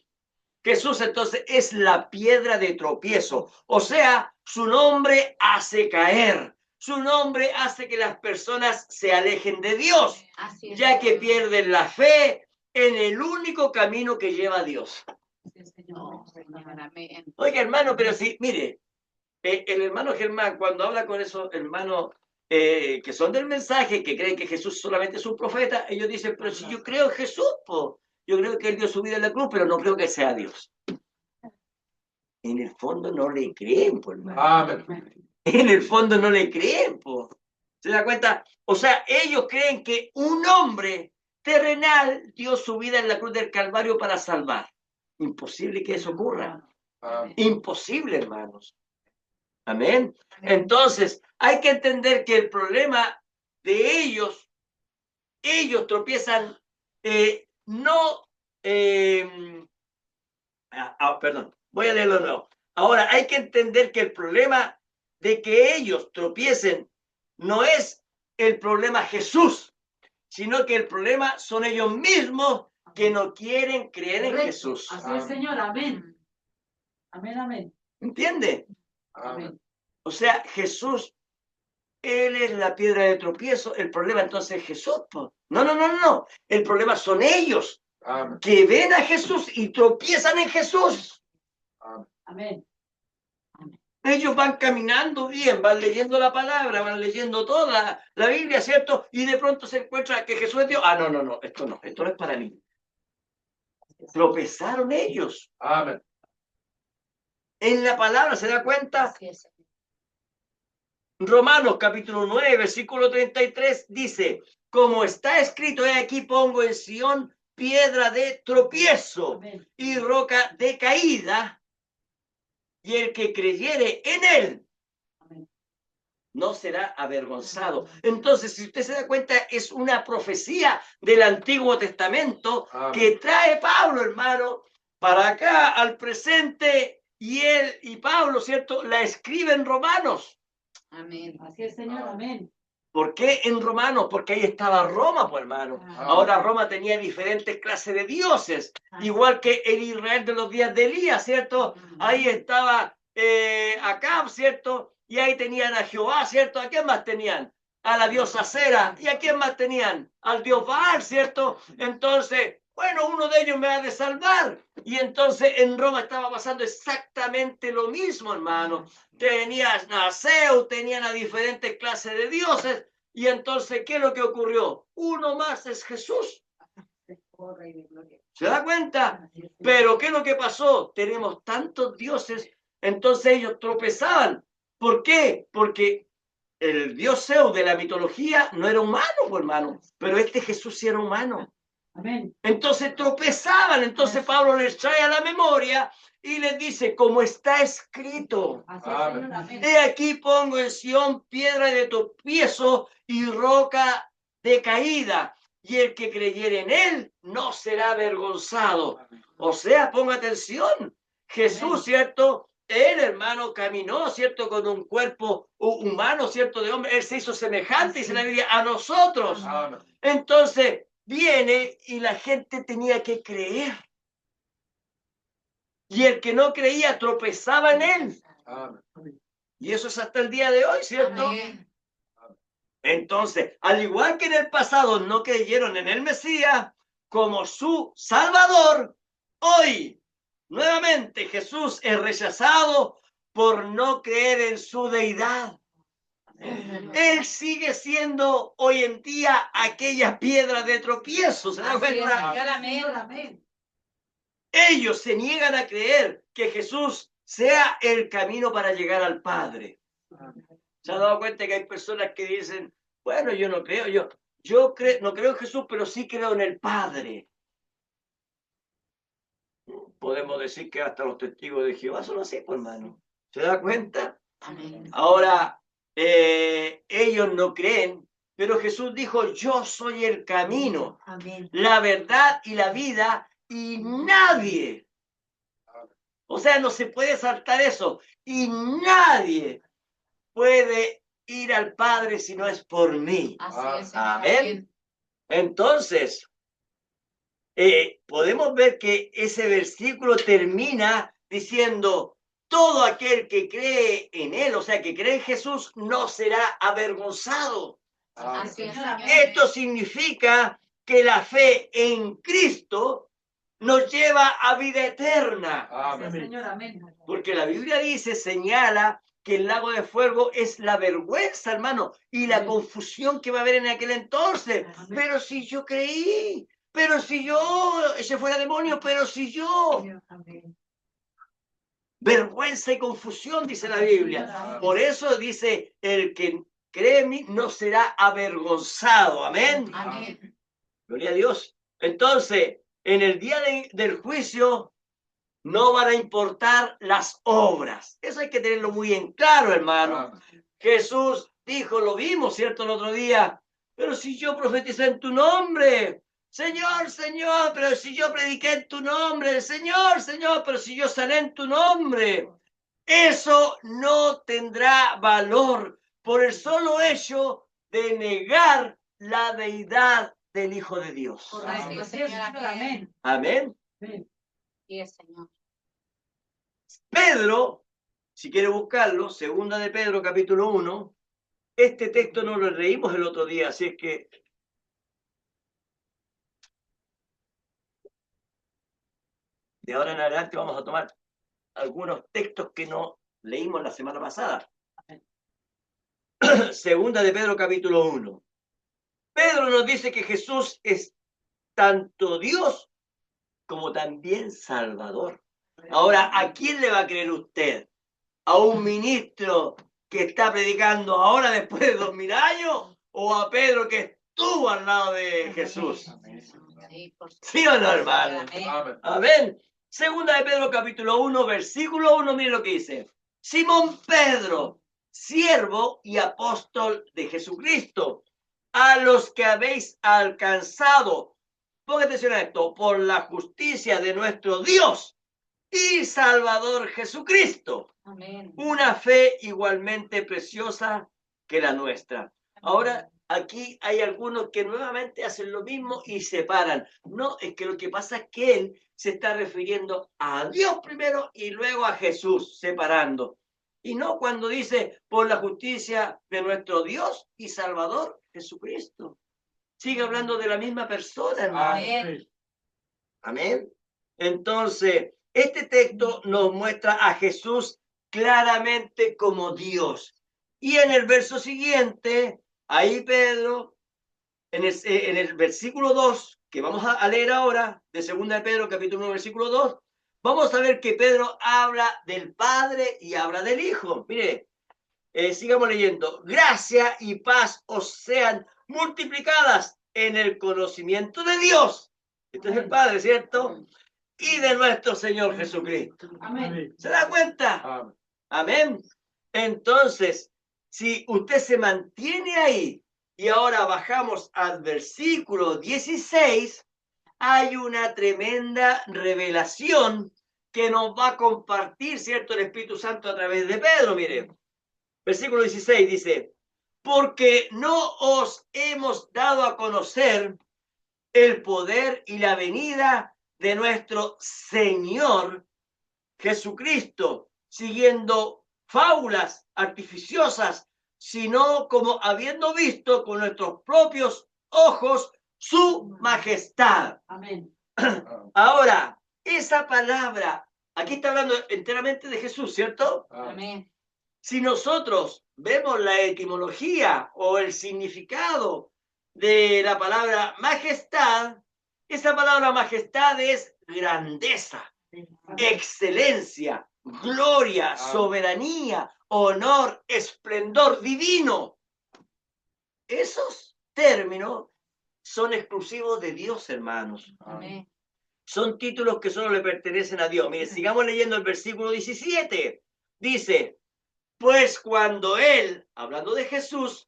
Jesús entonces es la piedra de tropiezo, o sea, su nombre hace caer, su nombre hace que las personas se alejen de Dios, Así es, ya que Señor. pierden la fe en el único camino que lleva a Dios. Así es, Señor. Amén. Oiga, hermano, pero sí, mire, el hermano Germán, cuando habla con esos hermanos que son del mensaje, que creen que Jesús solamente es un profeta, ellos dicen, pero si yo creo en Jesús, po, yo creo que Él dio su vida en la cruz, pero no creo que sea Dios. En el fondo no le creen, por hermano. Amén. En el fondo no le creen, po. ¿Se da cuenta? O sea, ellos creen que un hombre terrenal dio su vida en la cruz del Calvario para salvar. Imposible que eso ocurra. Amén. Imposible, hermanos. Amén. Entonces, hay que entender que el problema de ellos tropiezan, no, perdón, voy a leerlo de nuevo. Ahora, hay que entender que el problema de que ellos tropiecen no es el problema Jesús, sino que el problema son ellos mismos que no quieren creer en Jesús. Así es, Señor. Amén. Amén, amén. ¿Entiende? Amén. O sea, Jesús, Él es la piedra de tropiezo. El problema entonces es Jesús. Po. No. El problema son ellos Amén. que ven a Jesús y tropiezan en Jesús. Amén. Ellos van caminando bien, van leyendo la palabra, van leyendo toda la Biblia, ¿cierto? Y de pronto se encuentra que Jesús es Dios. Ah, no, esto no es para mí. Tropezaron ellos. Amén. En la palabra, ¿se da cuenta? Así es. Romanos capítulo 9, versículo 33 dice, como está escrito, he aquí pongo en Sión piedra de tropiezo Amén. y roca de caída, y el que creyere en él Amén. no será avergonzado. Entonces, si usted se da cuenta, es una profecía del Antiguo Testamento Amén. que trae Pablo, hermano, para acá, al presente, y él y Pablo, ¿cierto?, la escribe en Romanos. Amén. Así es, Señor. Amén. ¿Por qué en Romanos? Porque ahí estaba Roma, pues, hermano. Ahora Roma tenía diferentes clases de dioses, igual que el Israel de los días de Elías, ¿cierto? Ahí estaba Acab, ¿cierto? Y ahí tenían a Jehová, ¿cierto? ¿A quién más tenían? A la diosa Cera. ¿Y a quién más tenían? Al dios Baal, ¿cierto? Entonces, bueno, uno de ellos me ha de salvar. Y entonces en Roma estaba pasando exactamente lo mismo, hermano. Tenían a Zeus, tenían a diferentes clases de dioses. Y entonces, ¿qué es lo que ocurrió? Uno más es Jesús. ¿Se da cuenta? Pero ¿qué es lo que pasó? Tenemos tantos dioses, entonces ellos tropezaban. ¿Por qué? Porque el dios Zeus de la mitología no era humano, pues, hermano, pero este Jesús sí era humano. Amén. Entonces tropezaban, entonces Pablo les trae a la memoria y les dice, como está escrito, Así es, Señor. Amén. he aquí pongo en Sión piedra de tropiezo y roca de caída, y el que creyere en él no será avergonzado. O sea, ponga atención, Jesús, ¿cierto? Él, hermano, caminó, ¿cierto? Con un cuerpo humano, ¿cierto? De hombre, él se hizo semejante, dice la Biblia, a nosotros. Amén. Entonces, viene y la gente tenía que creer. Y el que no creía tropezaba en él. Amén. Y eso es hasta el día de hoy, ¿cierto? Amén. Entonces, al igual que en el pasado no creyeron en el Mesías como su Salvador, hoy, nuevamente, Jesús es rechazado por no creer en su deidad. Él sigue siendo hoy en día aquella piedra de tropiezo. ¿Se da Así es, cuenta? Señor. Amén. Amén. Ellos se niegan a creer que Jesús sea el camino para llegar al Padre. ¿Se ha dado cuenta que hay personas que dicen, bueno, yo no creo, no creo en Jesús, pero sí creo en el Padre? Podemos decir que hasta los testigos de Jehová son así, pues, hermano. ¿Se da cuenta? Amén. Ahora, ellos no creen, pero Jesús dijo, yo soy el camino, Amén. la verdad y la vida, y nadie O sea, no se puede saltar eso. Y nadie puede ir al Padre si no es por mí. Así es, Amén. Entonces, podemos ver que ese versículo termina diciendo, todo aquel que cree en Él, o sea, que cree en Jesús, no será avergonzado. Así es, Esto significa que la fe en Cristo nos lleva a vida eterna. Amén. Señor, amén. Porque la Biblia dice, señala que el lago de fuego es la vergüenza, hermano, y la confusión que va a haber en aquel entonces. Pero si yo creí, pero si yo eché fuera demonio, pero si yo... Vergüenza y confusión, dice la Biblia. Por eso dice, el que cree en mí no será avergonzado. Amén. Amén. Gloria a Dios. Entonces, en el día del juicio, no van a importar las obras. Eso hay que tenerlo muy en claro, hermano. Jesús dijo, lo vimos, ¿cierto? El otro día. Pero si yo profeticé en tu nombre, Señor, Señor, pero si yo prediqué en tu nombre, Señor, Señor, pero si yo sané en tu nombre, eso no tendrá valor por el solo hecho de negar la deidad del Hijo de Dios. Correcto, Señor. Amén. Amén. Sí, Señor. Pedro, si quiere buscarlo, segunda de Pedro, capítulo 1, este texto no lo leímos el otro día, así es que de ahora en adelante vamos a tomar algunos textos que no leímos la semana pasada. Segunda de Pedro, capítulo 1. Pedro nos dice que Jesús es tanto Dios como también Salvador. Ahora, ¿a quién le va a creer usted? ¿A un ministro que está predicando ahora después de 2000 años? ¿O a Pedro que estuvo al lado de Jesús? ¿Sí o no, hermano? Amén. Amén. Segunda de Pedro, capítulo 1, versículo 1, mire lo que dice. Simón Pedro, siervo y apóstol de Jesucristo, a los que habéis alcanzado, ponga atención a esto, por la justicia de nuestro Dios y Salvador Jesucristo. Amén. Una fe igualmente preciosa que la nuestra. Ahora, aquí hay algunos que nuevamente hacen lo mismo y separan. No, es que lo que pasa es que él se está refiriendo a Dios primero y luego a Jesús, separando. Y no cuando dice por la justicia de nuestro Dios y Salvador Jesucristo. Sigue hablando de la misma persona, hermano. Amén. Amén. Entonces, este texto nos muestra a Jesús claramente como Dios. Y en el verso siguiente, ahí Pedro, en el versículo 2, que vamos a leer ahora, de 2 de Pedro, capítulo 1, versículo 2, vamos a ver que Pedro habla del Padre y habla del Hijo. Mire, sigamos leyendo. Gracia y paz os sean multiplicadas en el conocimiento de Dios. Este es el Padre, ¿cierto? Y de nuestro Señor Jesucristo. Amén. ¿Se da cuenta? Amén. Entonces, si usted se mantiene ahí y ahora bajamos al versículo 16, hay una tremenda revelación que nos va a compartir, ¿cierto? El Espíritu Santo a través de Pedro, mire. Versículo 16 dice, porque no os hemos dado a conocer el poder y la venida de nuestro Señor Jesucristo, siguiendo fábulas artificiosas, sino como habiendo visto con nuestros propios ojos su majestad. Amén. Ahora, esa palabra, aquí está hablando enteramente de Jesús, ¿cierto? Amén. Si nosotros vemos la etimología o el significado de la palabra majestad, esa palabra majestad es grandeza, excelencia, gloria, soberanía, honor, esplendor divino. Esos términos son exclusivos de Dios, hermanos. Amén. Son títulos que solo le pertenecen a Dios. Mire, sigamos leyendo el versículo 17. Dice, pues cuando él, hablando de Jesús,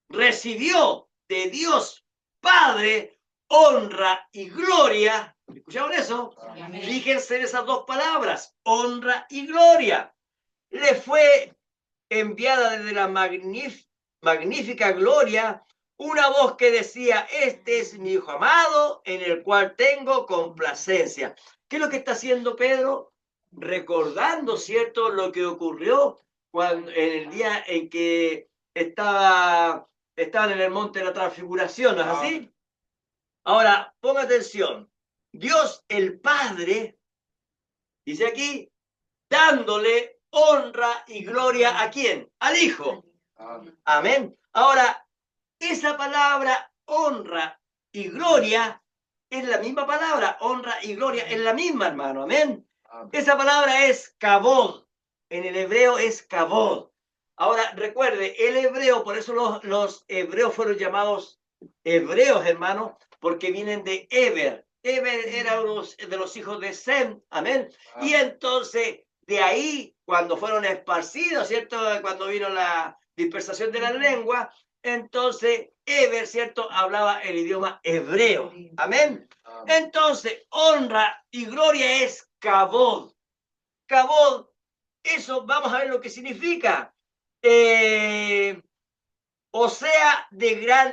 recibió de Dios Padre honra y gloria, ¿Escucharon eso? Amén. Fíjense en esas dos palabras, honra y gloria. Le fue enviada desde la magnífica gloria una voz que decía, este es mi hijo amado en el cual tengo complacencia. ¿Qué es lo que está haciendo Pedro? Recordando, ¿cierto?, lo que ocurrió cuando, en el día en que estaban en el monte de la transfiguración, ¿no es así? Ahora, ponga atención. Dios el Padre, dice aquí, dándole honra y gloria ¿a quién? Al Hijo. Amén. Ahora, esa palabra honra y gloria es la misma palabra, honra y gloria es la misma, hermano. Amén. Esa palabra es kabod. En el hebreo es kabod. Ahora, recuerde, el hebreo, por eso los hebreos fueron llamados hebreos, hermano, porque vienen de Eber. Eber era uno de los hijos de Sem. Amén. Y entonces, de ahí, cuando fueron esparcidos, ¿cierto? Cuando vino la dispersación de la lengua, entonces Eber, ¿cierto?, hablaba el idioma hebreo. Amén. Entonces, honra y gloria es kabod. Kabod, eso vamos a ver lo que significa. O sea,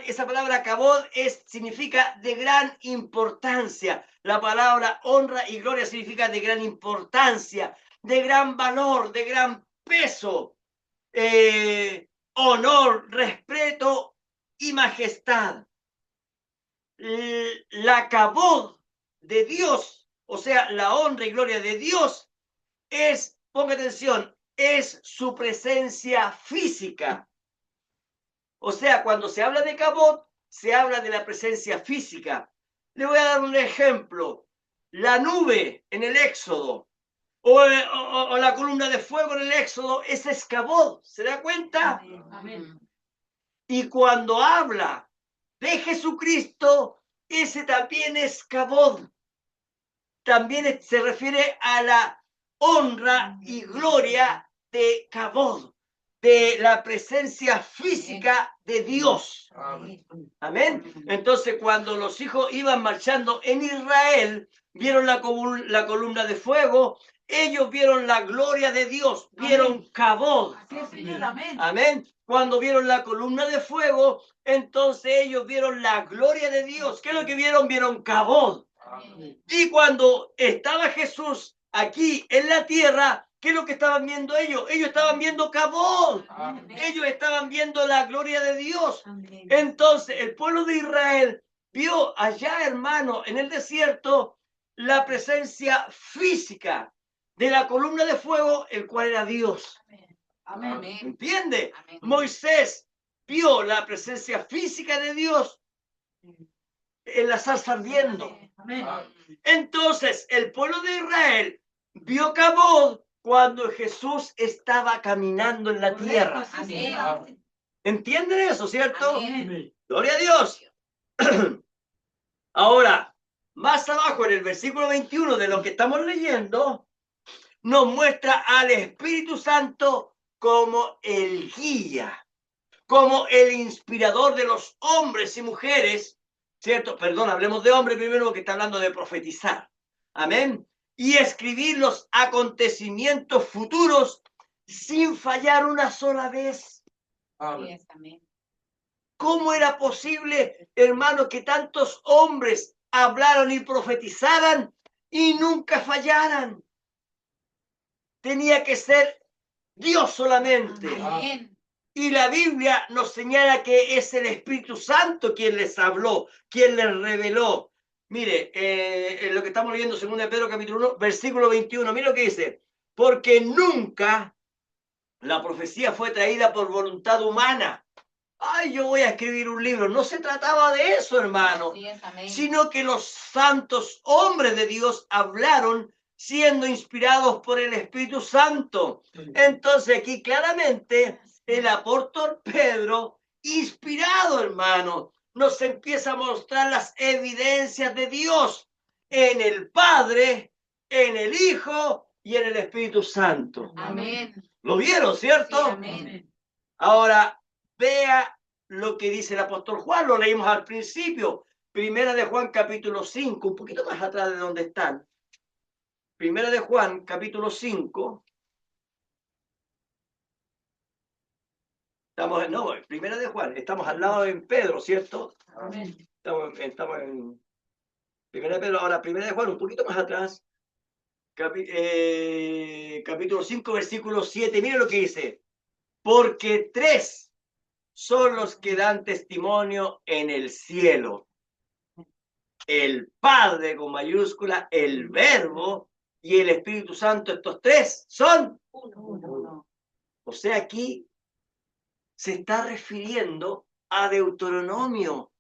esa palabra kabod significa de gran importancia. La palabra honra y gloria significa de gran importancia, de gran valor, de gran peso. Honor, respeto y majestad. La kabod de Dios, o sea, la honra y gloria de Dios es, ponga atención, es su presencia física. O sea, cuando se habla de kabod, se habla de la presencia física. Le voy a dar un ejemplo. La nube en el Éxodo, o la columna de fuego en el Éxodo, ese es kabod. ¿Se da cuenta? Amén. Y cuando habla de Jesucristo, ese también es kabod. También se refiere a la honra y gloria de kabod, de la presencia física de Dios. Amén. Entonces, cuando los hijos iban marchando en Israel, vieron la columna de fuego, ellos vieron la gloria de Dios, vieron kabod. Amén. Cuando vieron la columna de fuego, entonces ellos vieron la gloria de Dios. ¿Qué es lo que vieron? Vieron kabod. Y cuando estaba Jesús aquí en la tierra, ¿qué es lo que estaban viendo ellos? Ellos estaban viendo kabod. Ellos estaban viendo la gloria de Dios. Entonces, el pueblo de Israel vio allá, hermano, en el desierto, la presencia física de la columna de fuego, el cual era Dios. Amén. ¿Entiende? Amén. Moisés vio la presencia física de Dios en la zarza ardiendo. Amén. Entonces, el pueblo de Israel vio kabod cuando Jesús estaba caminando en la tierra. Amén. ¿Entienden eso, cierto? Amén. Gloria a Dios. Ahora, más abajo en el versículo 21 de lo que estamos leyendo, nos muestra al Espíritu Santo como el guía, como el inspirador de los hombres y mujeres, ¿cierto? Perdón, hablemos de hombre primero porque está hablando de profetizar. Amén. Y escribir los acontecimientos futuros sin fallar una sola vez. Amén. Amén. ¿Cómo era posible, hermano, que tantos hombres hablaran y profetizaran y nunca fallaran? Tenía que ser Dios solamente. Amén. Y la Biblia nos señala que es el Espíritu Santo quien les habló, quien les reveló. Mire, en lo que estamos leyendo, 2 Pedro capítulo 1, versículo 21, mire lo que dice. Porque nunca la profecía fue traída por voluntad humana. Ay, yo voy a escribir un libro. No se trataba de eso, hermano, sino que los santos hombres de Dios hablaron siendo inspirados por el Espíritu Santo. Entonces aquí claramente el apóstol Pedro, inspirado, hermano, nos empieza a mostrar las evidencias de Dios en el Padre, en el Hijo y en el Espíritu Santo. Amén. ¿Lo vieron, cierto? Sí, amén. Ahora, vea lo que dice el apóstol Juan, lo leímos al principio. Primera de Juan, capítulo 5, un poquito más atrás de donde están. Primera de Juan, capítulo 5. Primera de Juan, estamos al lado de Pedro, ¿cierto? Amén. Estamos en Primera de Pedro, ahora Primera de Juan, un poquito más atrás. Capítulo 5, versículo 7. Mire lo que dice. Porque tres son los que dan testimonio en el cielo. El Padre con mayúscula, el Verbo y el Espíritu Santo. Estos tres son Uno. O sea, aquí se está refiriendo a Deuteronomio,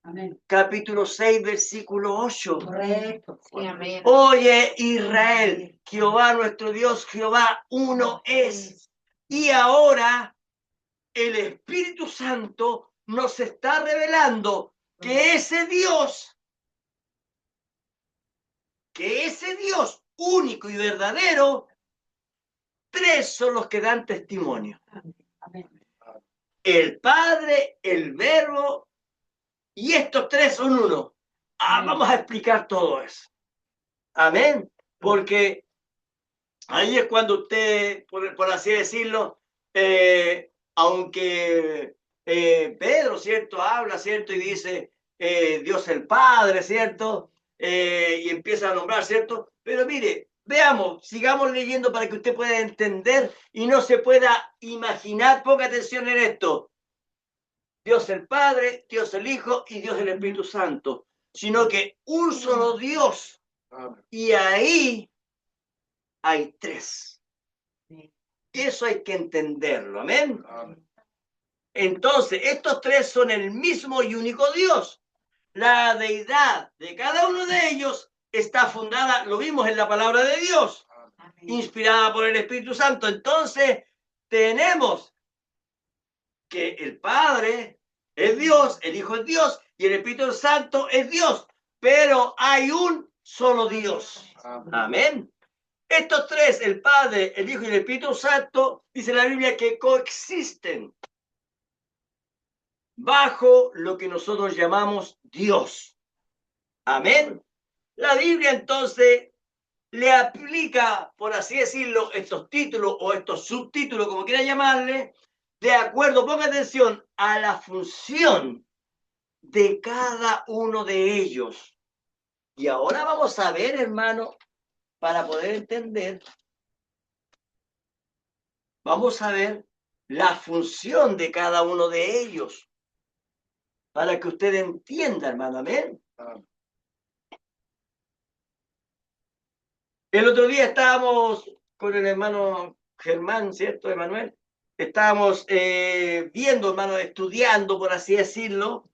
Amén. capítulo 6, versículo 8. Correcto. Sí, amén. Oye, Israel, Jehová nuestro Dios, Jehová uno es. Y ahora el Espíritu Santo nos está revelando que ese Dios único y verdadero, tres son los que dan testimonio. Amén. El Padre, el Verbo, y estos tres son uno. Vamos a explicar todo eso. Amén. Porque ahí es cuando usted, por así decirlo, aunque Pedro, ¿cierto? Habla, ¿cierto? Y dice Dios el Padre, ¿cierto? Y empieza a nombrar, ¿cierto? Pero mire, veamos, sigamos leyendo para que usted pueda entender y no se pueda imaginar. Ponga atención en esto. Dios el Padre, Dios el Hijo y Dios el Espíritu Santo, sino que un solo Dios. Y ahí hay tres. Eso hay que entenderlo, amén. Entonces, estos tres son el mismo y único Dios. La deidad de cada uno de ellos está fundada, lo vimos en la palabra de Dios, inspirada por el Espíritu Santo. Entonces, tenemos que el Padre es Dios, el Hijo es Dios y el Espíritu Santo es Dios, pero hay un solo Dios. Amén. Estos tres, el Padre, el Hijo y el Espíritu Santo, dice la Biblia que coexisten bajo lo que nosotros llamamos Dios. Amén. La Biblia entonces le aplica, por así decirlo, estos títulos o estos subtítulos, como quiera llamarle, de acuerdo, ponga atención, a la función de cada uno de ellos. Y ahora vamos a ver, hermano, para poder entender, vamos a ver la función de cada uno de ellos, para que usted entienda, hermano, amén. El otro día estábamos con el hermano Germán, ¿cierto, Emanuel? Estábamos viendo, hermano, estudiando, por así decirlo,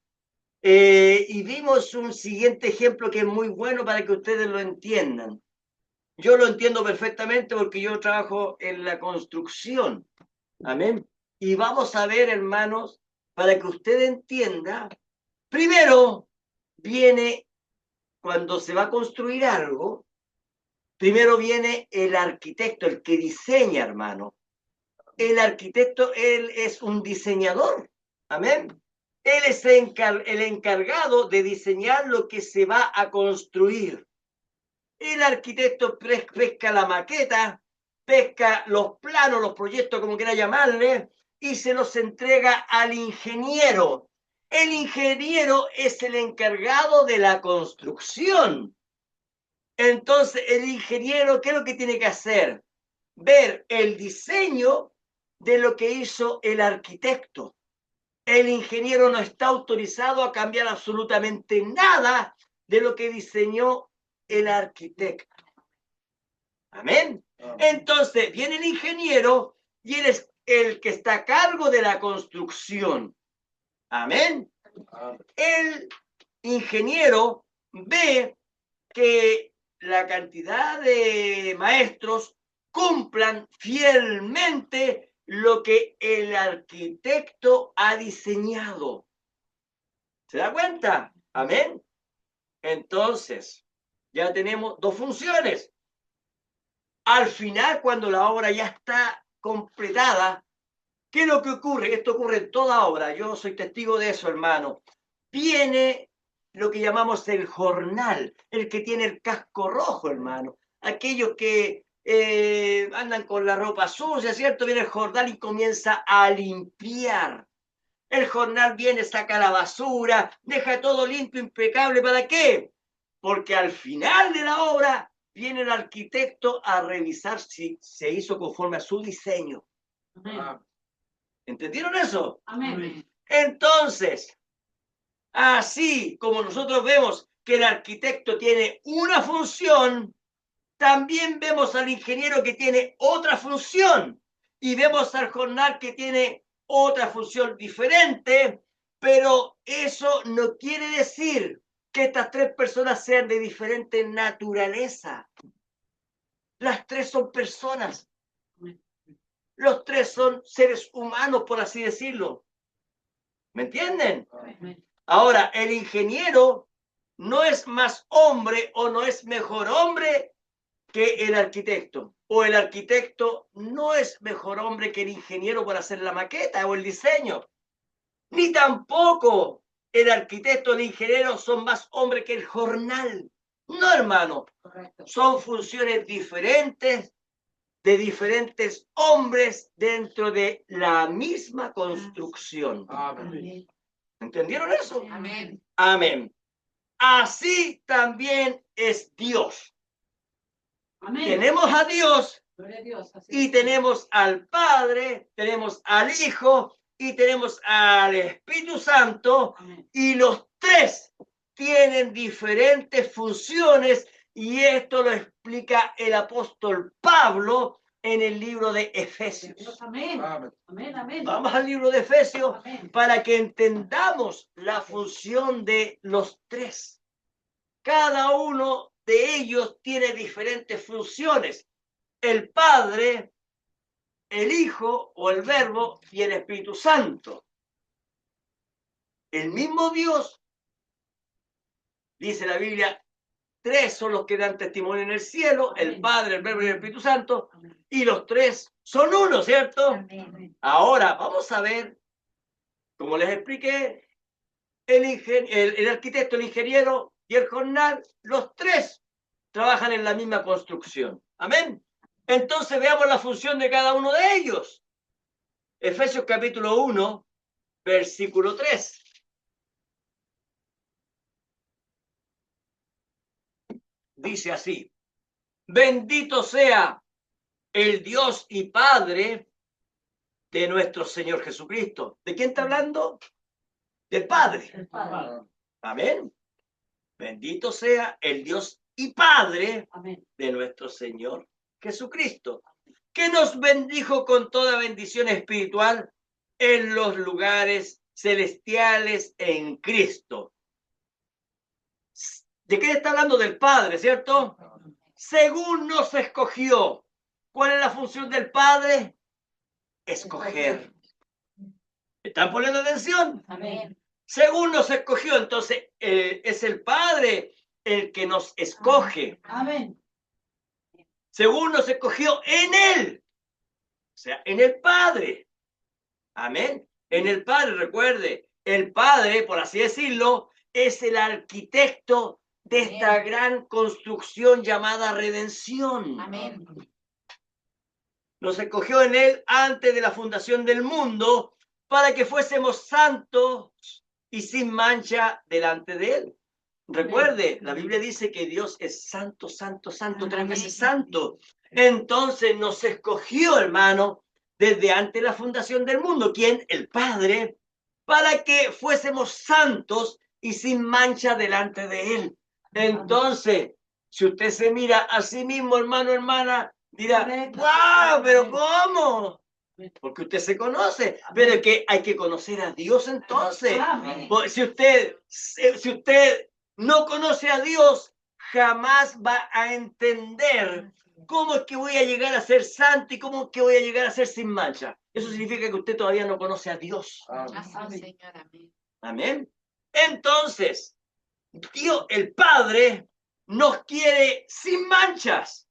y vimos un siguiente ejemplo que es muy bueno para que ustedes lo entiendan. Yo lo entiendo perfectamente porque yo trabajo en la construcción. Amén. Y vamos a ver, hermanos, para que usted entienda, primero viene, cuando se va a construir algo, primero viene el arquitecto, el que diseña, hermano. El arquitecto, él es un diseñador. Amén. Él es el encargado de diseñar lo que se va a construir. El arquitecto pesca la maqueta, pesca los planos, los proyectos, como quiera llamarle, y se los entrega al ingeniero. El ingeniero es el encargado de la construcción. Entonces, el ingeniero, ¿qué es lo que tiene que hacer? Ver el diseño de lo que hizo el arquitecto. El ingeniero no está autorizado a cambiar absolutamente nada de lo que diseñó el arquitecto. Amén. Entonces, viene el ingeniero y él es el que está a cargo de la construcción. Amén. El ingeniero ve que la cantidad de maestros cumplan fielmente lo que el arquitecto ha diseñado. ¿Se da cuenta? Amén. Entonces, ya tenemos dos funciones. Al final, cuando la obra ya está completada, ¿qué es lo que ocurre? Esto ocurre en toda obra. Yo soy testigo de eso, hermano. Viene lo que llamamos el jornal, el que tiene el casco rojo, hermano. Aquellos que andan con la ropa sucia, ¿cierto? Viene el jornal y comienza a limpiar. El jornal viene, saca la basura, deja todo limpio, impecable. ¿Para qué? Porque al final de la obra viene el arquitecto a revisar si se hizo conforme a su diseño. Amén. ¿Entendieron eso? Amén. Entonces, así como nosotros vemos que el arquitecto tiene una función, también vemos al ingeniero que tiene otra función y vemos al jornal que tiene otra función diferente, pero eso no quiere decir que estas tres personas sean de diferente naturaleza. Las tres son personas. Los tres son seres humanos, por así decirlo. ¿Me entienden? Amén. Ahora, el ingeniero no es más hombre o no es mejor hombre que el arquitecto. O el arquitecto no es mejor hombre que el ingeniero por hacer la maqueta o el diseño. Ni tampoco el arquitecto o el ingeniero son más hombres que el jornal. No, hermano. Correcto. Son funciones diferentes de diferentes hombres dentro de la misma construcción. Amén. ¿Entendieron eso? Amén. Amén. Así también es Dios. Amén. Tenemos a Dios Gloria a Dios. Así y es. tenemos al Padre, tenemos al Hijo y tenemos al Espíritu Santo, Amén. y los tres tienen diferentes funciones, y esto lo explica el apóstol Pablo en el libro de Efesios. Amén. Amén. Amén. Vamos al libro de Efesios Amén. para que entendamos la función de los tres. Cada uno de ellos tiene diferentes funciones. El Padre, el Hijo o el Verbo y el Espíritu Santo. El mismo Dios, dice la Biblia, tres son los que dan testimonio en el cielo, el Padre, el Verbo y el Espíritu Santo, Amén. y los tres son uno, ¿cierto? Amén. Ahora vamos a ver, como les expliqué, el arquitecto, el ingeniero y el jornal, los tres trabajan en la misma construcción. Amén. Entonces veamos la función de cada uno de ellos. Efesios capítulo 1, versículo 3. Dice así: bendito sea el Dios y Padre de nuestro Señor Jesucristo. ¿De quién está hablando? Del Padre. El Padre. Amén. Bendito sea el Dios y Padre Amén. de nuestro Señor Jesucristo, que nos bendijo con toda bendición espiritual en los lugares celestiales en Cristo. ¿De qué está hablando? Del Padre, ¿cierto? Según nos escogió. ¿Cuál es la función del Padre? Escoger. ¿Están poniendo atención? Amén. Según nos escogió, entonces es el Padre el que nos escoge. Amén. Según nos escogió en Él. O sea, en el Padre. Amén. En el Padre, recuerde, el Padre, por así decirlo, es el arquitecto de esta gran construcción llamada redención. Amén. Nos escogió en Él antes de la fundación del mundo para que fuésemos santos y sin mancha delante de Él. Recuerde, la Biblia dice que Dios es santo, santo, santo, tres veces santo. Entonces nos escogió, hermano, desde antes de la fundación del mundo. ¿Quién? El Padre, para que fuésemos santos y sin mancha delante de Él. Entonces, si usted se mira a sí mismo, hermano, hermana, dirá, ¡wow! ¿Pero cómo? Porque usted se conoce, pero es que hay que conocer a Dios entonces. Amén. Si usted no conoce a Dios, jamás va a entender cómo es que voy a llegar a ser santo y cómo es que voy a llegar a ser sin mancha. Eso significa que usted todavía no conoce a Dios. Amén. Amén. Entonces, Dios, el Padre, nos quiere sin manchas.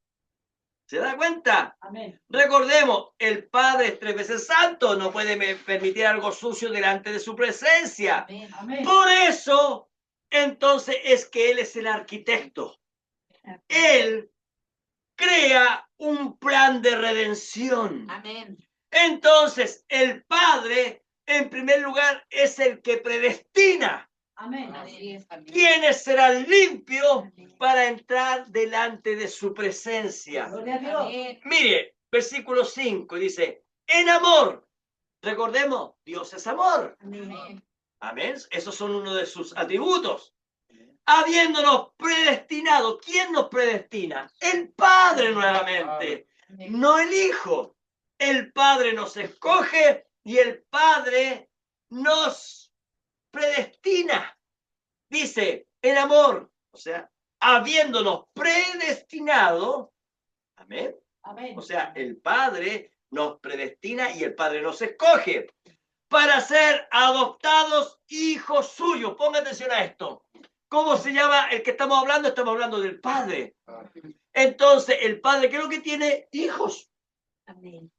¿Se da cuenta? Amén. Recordemos, el Padre es tres veces santo, no puede permitir algo sucio delante de su presencia. Amén. Amén. Por eso, entonces es que Él es el arquitecto. Él crea un plan de redención. Amén. Entonces, el Padre, en primer lugar, es el que predestina Amén. Así es, amén. quiénes serán limpios para entrar delante de su presencia. Gloria a Dios. Amén. Mire, versículo 5 dice, en amor, recordemos, Dios es amor. Amén. Amén. Esos son uno de sus atributos. Habiéndonos predestinado, ¿quién nos predestina? El Padre nuevamente, Amén. no el Hijo. El Padre nos escoge y el Padre nos predestina. Dice, en amor, o sea, habiéndonos predestinado, amén. Amén. O sea, el Padre nos predestina y el Padre nos escoge para ser adoptados hijos suyos. Ponga atención a esto. ¿Cómo se llama el que estamos hablando? Estamos hablando del Padre. Entonces, el Padre, ¿qué es lo que tiene? Hijos. Amén.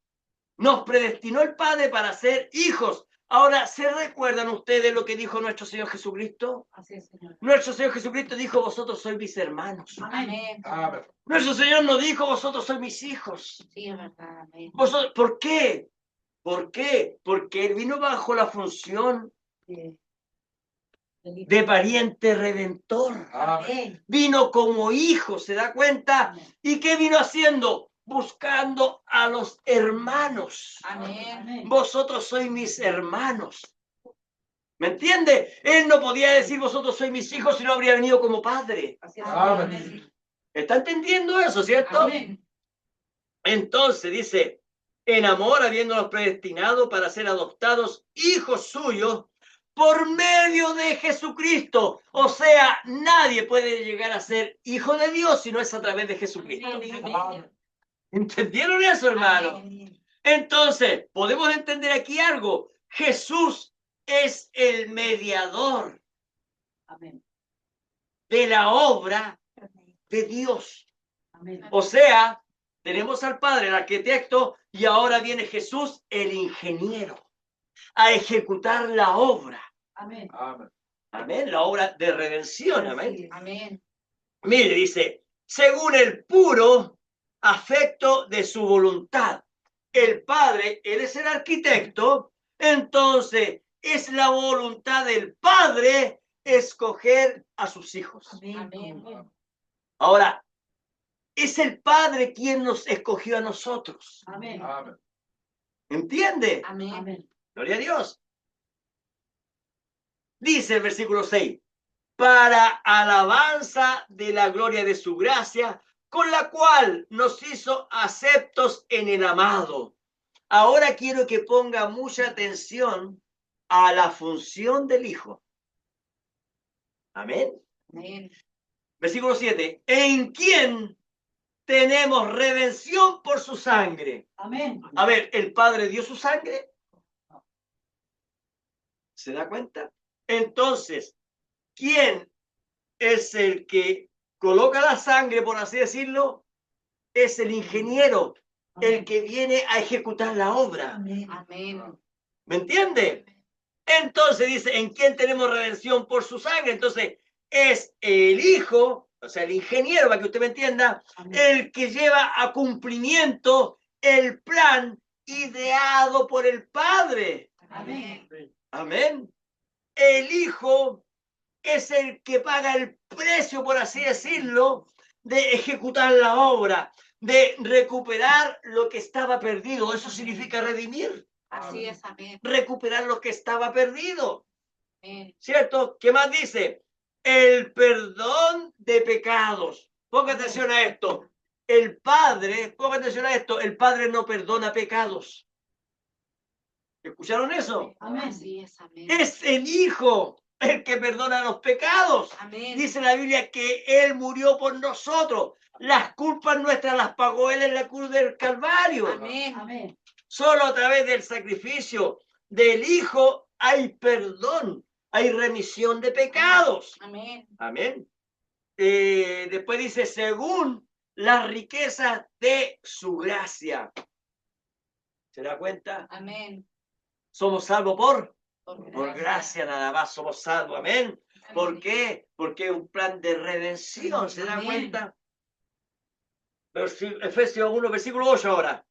Nos predestinó el Padre para ser hijos. Ahora, ¿se recuerdan ustedes lo que dijo nuestro Señor Jesucristo? Así es, Señor. Nuestro Señor Jesucristo dijo, vosotros sois mis hermanos. Amén. Nuestro Señor nos dijo, vosotros sois mis hijos. Sí, es verdad. Amén. Vosotros, ¿por qué? ¿Por qué? Porque Él vino bajo la función Sí. de pariente redentor. Amén. Vino como hijo, ¿se da cuenta? Amén. ¿Y qué vino haciendo? Buscando a los hermanos. Amén. Vosotros sois mis hermanos. ¿Me entiende? Él no podía decir vosotros sois mis hijos si no habría venido como padre. Así es. Amén. ¿Está entendiendo eso, cierto? Amén. Entonces dice, en amor habiéndonos predestinado para ser adoptados hijos suyos por medio de Jesucristo. O sea, nadie puede llegar a ser hijo de Dios si no es a través de Jesucristo. Amén. ¿Entendieron eso, hermano? Amén. Entonces, podemos entender aquí algo. Jesús es el mediador Amén. de la obra de Dios. Amén. O sea, tenemos al Padre, el arquitecto, y ahora viene Jesús, el ingeniero, a ejecutar la obra. Amén. Amén, la obra de redención. Amén. Amén. Mire, dice, según el puro afecto de su voluntad. El Padre, Él es el arquitecto, entonces es la voluntad del Padre escoger a sus hijos. Amén. Ahora, es el Padre quien nos escogió a nosotros. Amén. ¿Entiende? Amén. Gloria a Dios. Dice el versículo 6, para alabanza de la gloria de su gracia, con la cual nos hizo aceptos en el amado. Ahora quiero que ponga mucha atención a la función del Hijo. Amén. Amén. Versículo 7, en quien tenemos redención por su sangre. Amén. A ver, ¿el Padre dio su sangre? ¿Se da cuenta? Entonces, ¿quién es el que coloca la sangre, por así decirlo? Es el ingeniero, el que viene a ejecutar la obra. Amén. Amén. ¿Me entiende? Entonces dice, ¿en quién tenemos redención por su sangre? Entonces, es el Hijo, o sea, el ingeniero, para que usted me entienda, Amén. el que lleva a cumplimiento el plan ideado por el Padre. Amén. Amén. El Hijo es el que paga el precio, por así decirlo, de ejecutar la obra, de recuperar lo que estaba perdido. Eso significa redimir, Así es. Amén. recuperar lo que estaba perdido. Amén. ¿Cierto? ¿Qué más dice? El perdón de pecados. Ponga atención a esto. El Padre, ponga atención a esto, el Padre no perdona pecados. ¿Escucharon eso? Amén. Así es. Amén. Es el Hijo el que perdona los pecados. Amén. Dice la Biblia que Él murió por nosotros. Las culpas nuestras las pagó Él en la cruz del Calvario. Amén. Amén. Solo a través del sacrificio del Hijo hay perdón, hay remisión de pecados. Amén. Amén. Después dice, según las riquezas de su gracia. ¿Se da cuenta? Amén. Somos salvos por gracia nada más, somos salvos. Amén. ¿Por qué? Porque es un plan de redención, ¿se da Amén. cuenta? Efesios 1, versículo 8 ahora.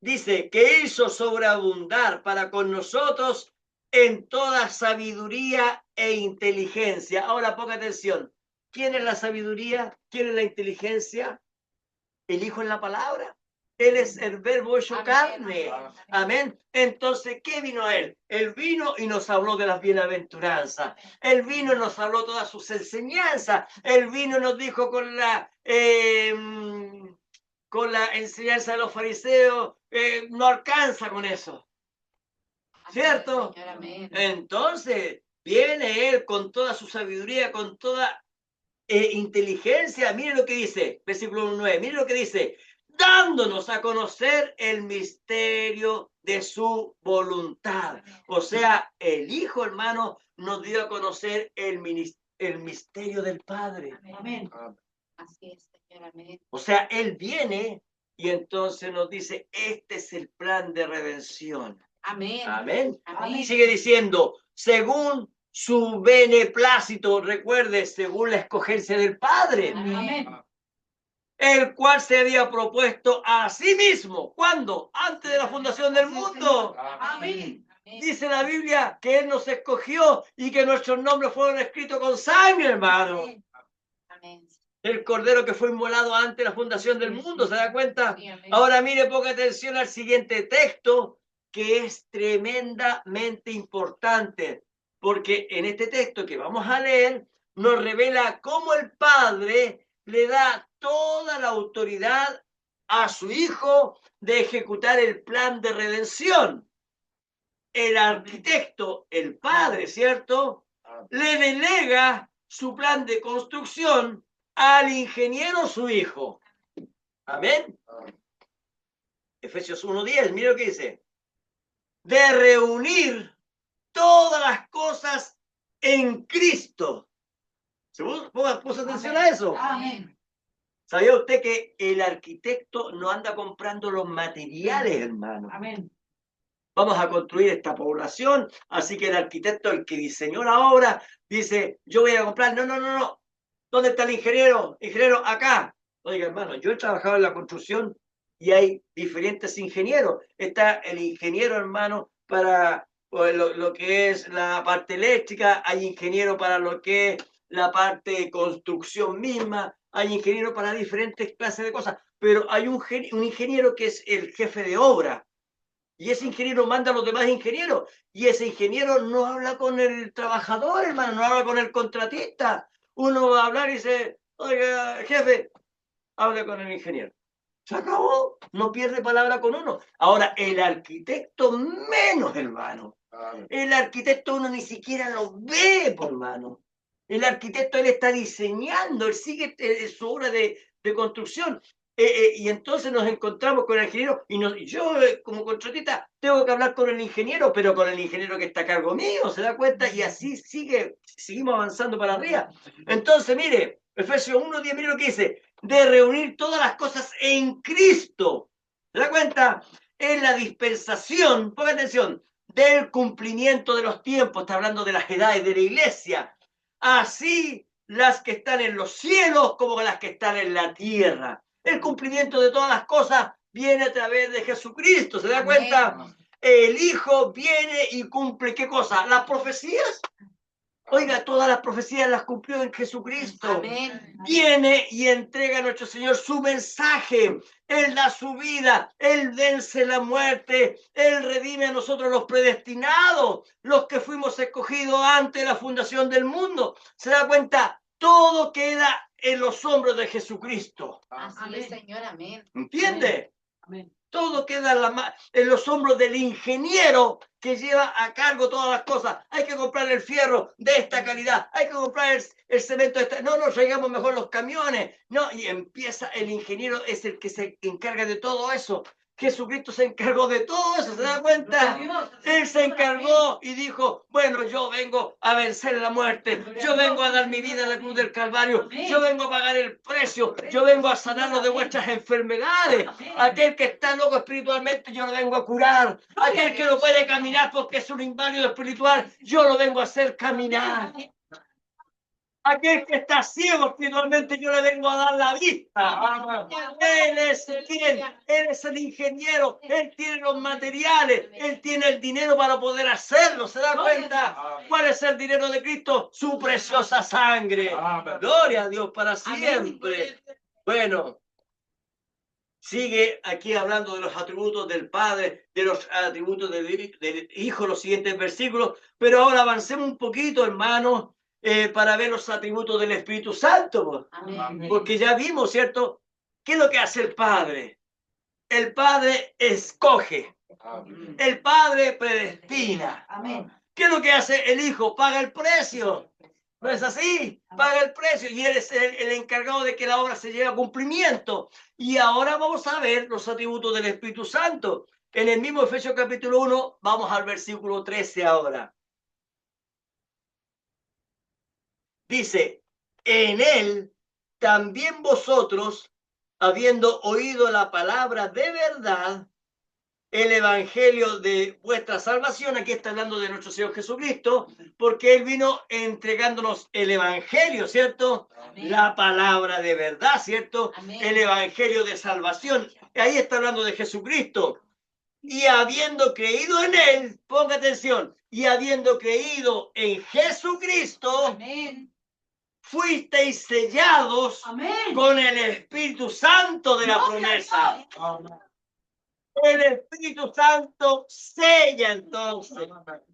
Dice que hizo sobreabundar para con nosotros en toda sabiduría e inteligencia. Ahora ponga atención. ¿Quién es la sabiduría? ¿Quién es la inteligencia? El Hijo en la palabra. Él es el verbo hecho Amén, carne. amén, Amén. Entonces, ¿qué vino Él? Él vino y nos habló de las bienaventuranzas. Él vino y nos habló todas sus enseñanzas. Él vino y nos dijo con la enseñanza de los fariseos, no alcanza con eso. ¿Cierto? Señor, amén. Entonces, viene Él con toda su sabiduría, con toda inteligencia. Mire lo que dice, versículo 9, mire lo que dice, dándonos a conocer el misterio de su voluntad. O sea, el Hijo, hermano, nos dio a conocer el misterio del Padre. Amén. Así es, Señor, amén. O sea, Él viene y entonces nos dice, este es el plan de redención. Amén. Amén. Amén. Sigue diciendo, según su beneplácito, recuerde, según la escogencia del Padre, Amén. el cual se había propuesto a sí mismo. ¿Cuándo? Antes de la fundación del mundo. Amén. Dice la Biblia que Él nos escogió y que nuestros nombres fueron escritos con sangre, hermano. Amén. El cordero que fue inmolado antes de la fundación del mundo, ¿se da cuenta? Sí, amén. Ahora mire, ponga atención al siguiente texto, que es tremendamente importante, porque en este texto que vamos a leer, nos revela cómo el Padre le da toda la autoridad a su Hijo de ejecutar el plan de redención. El arquitecto, el Padre, ¿cierto?, le delega su plan de construcción al ingeniero su hijo. Amén. Efesios 1:10, mira lo que dice. De reunir todas las cosas en Cristo. ¿Se puso atención a eso? Amén. ¿Sabía usted que el arquitecto no anda comprando los materiales, hermano? Amén. Vamos a construir esta población, así que el arquitecto, el que diseñó la obra, dice, yo voy a comprar, no. ¿Dónde está el ingeniero? Ingeniero, acá. Oiga, hermano, yo he trabajado en la construcción y hay diferentes ingenieros. Está el ingeniero, hermano, para lo que es la parte eléctrica, hay ingeniero para lo que es la parte de construcción misma, hay ingeniero para diferentes clases de cosas, pero hay un ingeniero que es el jefe de obra. Y ese ingeniero manda a los demás ingenieros. Y ese ingeniero no habla con el trabajador, hermano, no habla con el contratista. Uno va a hablar y dice, oiga, jefe, hable con el ingeniero. Se acabó, no pierde palabra con uno. Ahora, el arquitecto menos, hermano. El arquitecto uno ni siquiera lo ve, por hermano. El arquitecto, él está diseñando, él sigue su obra de construcción. Y entonces nos encontramos con el ingeniero y yo como contratista tengo que hablar con el ingeniero, pero con el ingeniero que está a cargo mío, ¿se da cuenta? Y así seguimos avanzando para arriba. Entonces, mire, Efesios 1:10, mire lo que dice, de reunir todas las cosas en Cristo. ¿Se da cuenta? En la dispensación, ponga atención, del cumplimiento de los tiempos, está hablando de las edades de la iglesia, así las que están en los cielos como las que están en la tierra. El cumplimiento de todas las cosas viene a través de Jesucristo, ¿se da cuenta? El Hijo viene y cumple, ¿qué cosa? Las profecías. Oiga, todas las profecías las cumplió en Jesucristo. Amén. Viene y entrega a nuestro Señor su mensaje. Él da su vida, Él vence la muerte, Él redime a nosotros los predestinados, los que fuimos escogidos antes de la fundación del mundo. ¿Se da cuenta? Todo queda en los hombros de Jesucristo. Así es, Señor, amén. ¿Entiende? Amén. Todo queda en los hombros del ingeniero que lleva a cargo todas las cosas. Hay que comprar el fierro de esta calidad, hay que comprar el cemento de esta. No, nos traigamos mejor los camiones. No, y empieza el ingeniero, es el que se encarga de todo eso. Jesucristo se encargó de todo eso, ¿se da cuenta? Él se encargó y dijo, bueno, yo vengo a vencer la muerte, yo vengo a dar mi vida en la cruz del Calvario, yo vengo a pagar el precio, yo vengo a sanarlo de vuestras enfermedades. Aquel que está loco espiritualmente, yo lo vengo a curar. Aquel que no puede caminar porque es un inválido espiritual, yo lo vengo a hacer caminar. Aquel que está ciego espiritualmente, yo le vengo a dar la vista. Él es el bien, él es el ingeniero, él tiene los materiales, él tiene el dinero para poder hacerlo. ¿Se da cuenta? ¿Cuál es el dinero de Cristo? Su preciosa sangre. Gloria a Dios para siempre. Bueno, sigue aquí hablando de los atributos del Padre, de los atributos del Hijo, los siguientes versículos, pero ahora avancemos un poquito, hermanos. Para ver los atributos del Espíritu Santo. Amén. Porque ya vimos, ¿cierto? ¿Qué es lo que hace el Padre? El Padre escoge. Amén. El Padre predestina. Amén. ¿Qué es lo que hace el Hijo? Paga el precio. ¿No es así? Paga el precio y él es el encargado de que la obra se lleve a cumplimiento. Y ahora vamos a ver los atributos del Espíritu Santo. En el mismo Efesios capítulo 1, vamos al versículo 13 ahora. Dice, en él también vosotros, habiendo oído la palabra de verdad, el evangelio de vuestra salvación, aquí está hablando de nuestro Señor Jesucristo, porque él vino entregándonos el evangelio, ¿cierto? Amén. La palabra de verdad, ¿cierto? Amén. El evangelio de salvación. Ahí está hablando de Jesucristo. Y habiendo creído en él, ponga atención, y habiendo creído en Jesucristo, Amén. fuisteis sellados Amén. con el Espíritu Santo de la promesa. El Espíritu Santo sella entonces.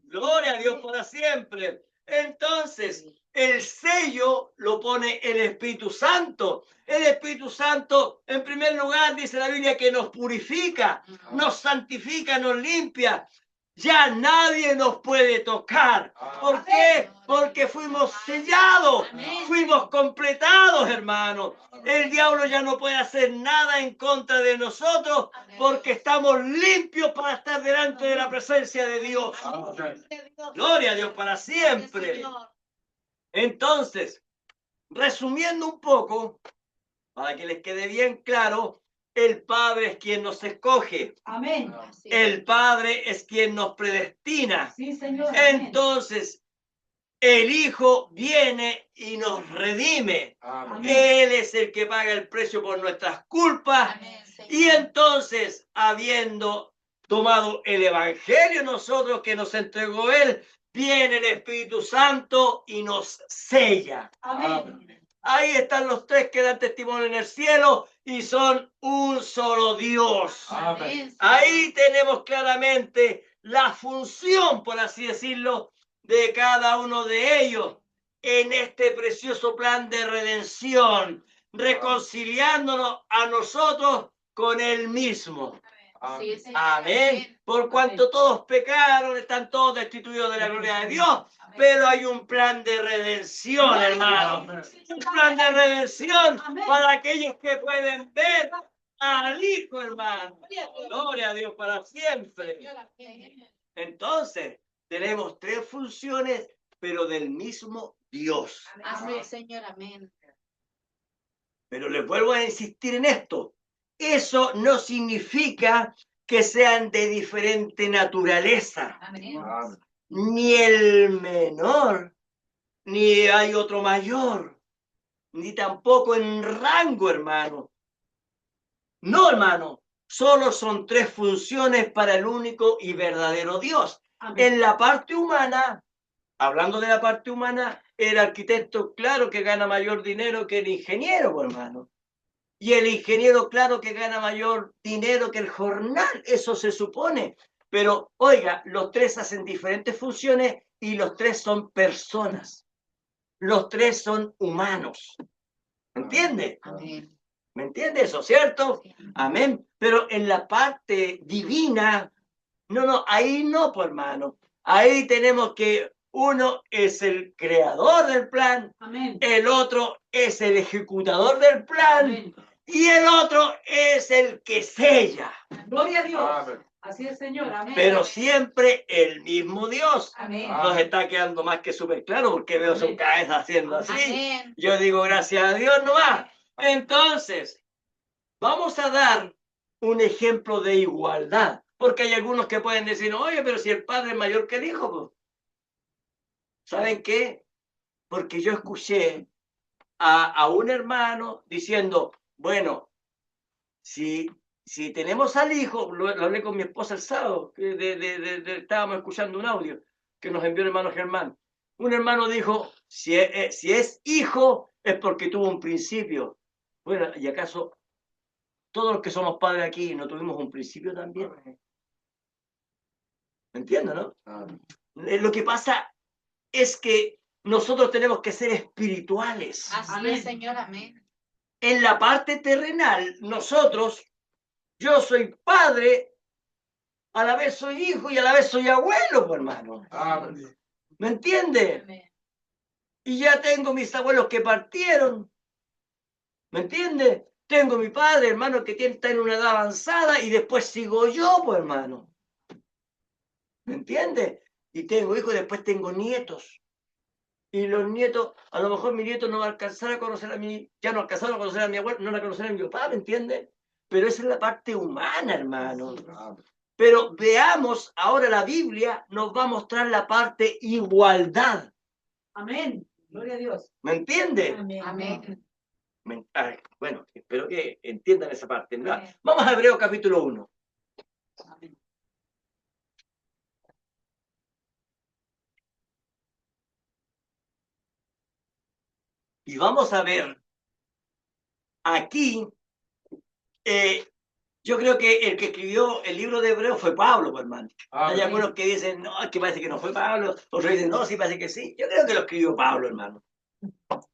Gloria a Dios para siempre. Entonces, el sello lo pone el Espíritu Santo. El Espíritu Santo, en primer lugar, dice la Biblia que nos purifica, nos santifica, nos limpia. Ya nadie nos puede tocar. ¿Por qué? Porque fuimos sellados, fuimos completados, hermanos. El diablo ya no puede hacer nada en contra de nosotros porque estamos limpios para estar delante de la presencia de Dios. Gloria a Dios para siempre. Entonces, resumiendo un poco, para que les quede bien claro, el Padre es quien nos escoge. Amén. El Padre es quien nos predestina. Sí, Señor. Entonces, el Hijo viene y nos redime. Amén. Él es el que paga el precio por nuestras culpas. Amén, Señor. Y entonces, habiendo tomado el Evangelio nosotros que nos entregó Él, viene el Espíritu Santo y nos sella. Amén. Ahí están los tres que dan testimonio en el cielo y son un solo Dios. Amén. Ahí tenemos claramente la función, por así decirlo, de cada uno de ellos en este precioso plan de redención, reconciliándonos a nosotros con Él mismo. Sí, Señor. Amén. Por cuanto todos pecaron, están todos destituidos de la gloria de Dios. Pero hay un plan de redención, hermano. Un plan de redención para aquellos que pueden ver al Hijo, hermano. Gloria a Dios para siempre. Entonces, tenemos tres funciones, pero del mismo Dios. Así, Señor. Amén. Pero les vuelvo a insistir en esto. Eso no significa que sean de diferente naturaleza. Amén. Ni el menor, ni hay otro mayor, ni tampoco en rango, hermano. No, hermano. Solo son tres funciones para el único y verdadero Dios. Amén. En la parte humana, hablando de la parte humana, el arquitecto, claro que gana mayor dinero que el ingeniero, pues, hermano. Y el ingeniero, claro que gana mayor dinero que el jornal, eso se supone. Pero, oiga, los tres hacen diferentes funciones y los tres son personas. Los tres son humanos. ¿Me entiende? Amén. ¿Me entiende eso, cierto? Amén. Pero en la parte divina, no, ahí no, pues, hermano. Ahí tenemos que uno es el creador del plan, Amén. el otro es el ejecutador del plan Amén. y el otro es el que sella. Gloria a Dios. Amén. Así es, Señor. Amén. Pero siempre el mismo Dios. Amén. Nos está quedando más que súper claro porque veo sus cabezas haciendo así. Amén. Yo digo gracias a Dios nomás. Entonces, vamos a dar un ejemplo de igualdad. Porque hay algunos que pueden decir, oye, pero si el padre es mayor que el hijo, pues. ¿Saben qué? Porque yo escuché a un hermano diciendo, bueno, si tenemos al hijo, lo hablé con mi esposa el sábado, que estábamos escuchando un audio que nos envió el hermano Germán. Un hermano dijo, si es hijo, es porque tuvo un principio. Bueno, ¿y acaso todos los que somos padres aquí no tuvimos un principio también? ¿Me entiendes, no? Lo que pasa es que nosotros tenemos que ser espirituales. Así es, Señor. Amén. En la parte terrenal, nosotros, yo soy padre, a la vez soy hijo y a la vez soy abuelo, pues, hermano. ¿Me entiende? Amén. Y ya tengo mis abuelos que partieron. ¿Me entiende? Tengo mi padre, hermano, que está en una edad avanzada y después sigo yo, pues, hermano. ¿Me entiende? Y tengo hijos y después tengo nietos. Y los nietos, a lo mejor mi nieto no va a alcanzar a conocer a mi, ya no alcanzaron a conocer a mi abuelo, no van a conocer a mi papá, ¿me entiende? Pero esa es la parte humana, hermano. Pero veamos, ahora la Biblia nos va a mostrar la parte igualdad. Amén. Gloria a Dios. ¿Me entiende? Amén. Amén. Bueno, espero que entiendan esa parte, ¿verdad? Vamos a Hebreos capítulo 1. Amén. Y vamos a ver aquí, yo creo que el que escribió el libro de Hebreos fue Pablo, pues, hermano. Hay algunos que dicen, no, es que parece que no fue Pablo. Otros dicen, no, sí, parece que sí. Yo creo que lo escribió Pablo, hermano.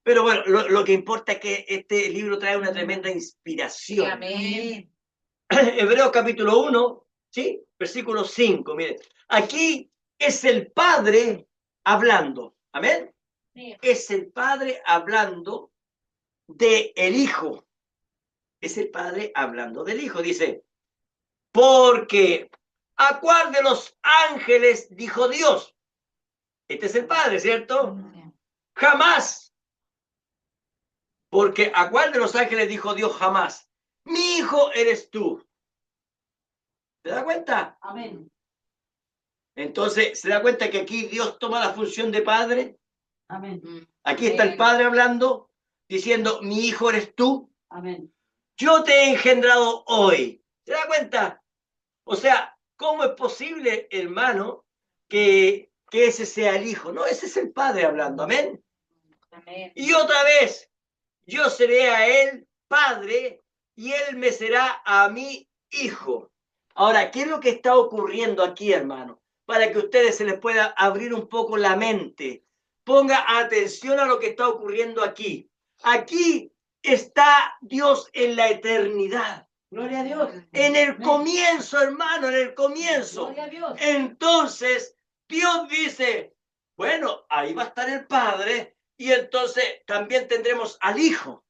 Pero bueno, lo que importa es que este libro trae una tremenda inspiración. Amén. Hebreos capítulo 1, ¿sí? Versículo 5, miren. Aquí es el Padre hablando. ¿Amén? Sí. Es el Padre hablando del Hijo. Es el Padre hablando del Hijo. Dice, porque ¿a cuál de los ángeles dijo Dios? Este es el Padre, ¿cierto? Jamás. Porque ¿a cuál de los ángeles dijo Dios jamás? Mi hijo eres tú. ¿Se da cuenta? Amén. Entonces, ¿se da cuenta que aquí Dios toma la función de Padre? Amén. Aquí está el Padre hablando, diciendo, mi hijo eres tú. Amén. Yo te he engendrado hoy. ¿Se da cuenta? O sea, ¿cómo es posible, hermano, que ese sea el hijo? No, ese es el Padre hablando. Amén. Amén. Y otra vez, yo seré a él padre y él me será a mí hijo. Ahora, ¿qué es lo que está ocurriendo aquí, hermano? Para que a ustedes se les pueda abrir un poco la mente. Ponga atención a lo que está ocurriendo aquí. Aquí está Dios en la eternidad. Gloria a Dios. En el comienzo, hermano, en el comienzo. Gloria a Dios. Entonces, Dios dice, bueno, ahí va a estar el Padre y entonces también tendremos al Hijo.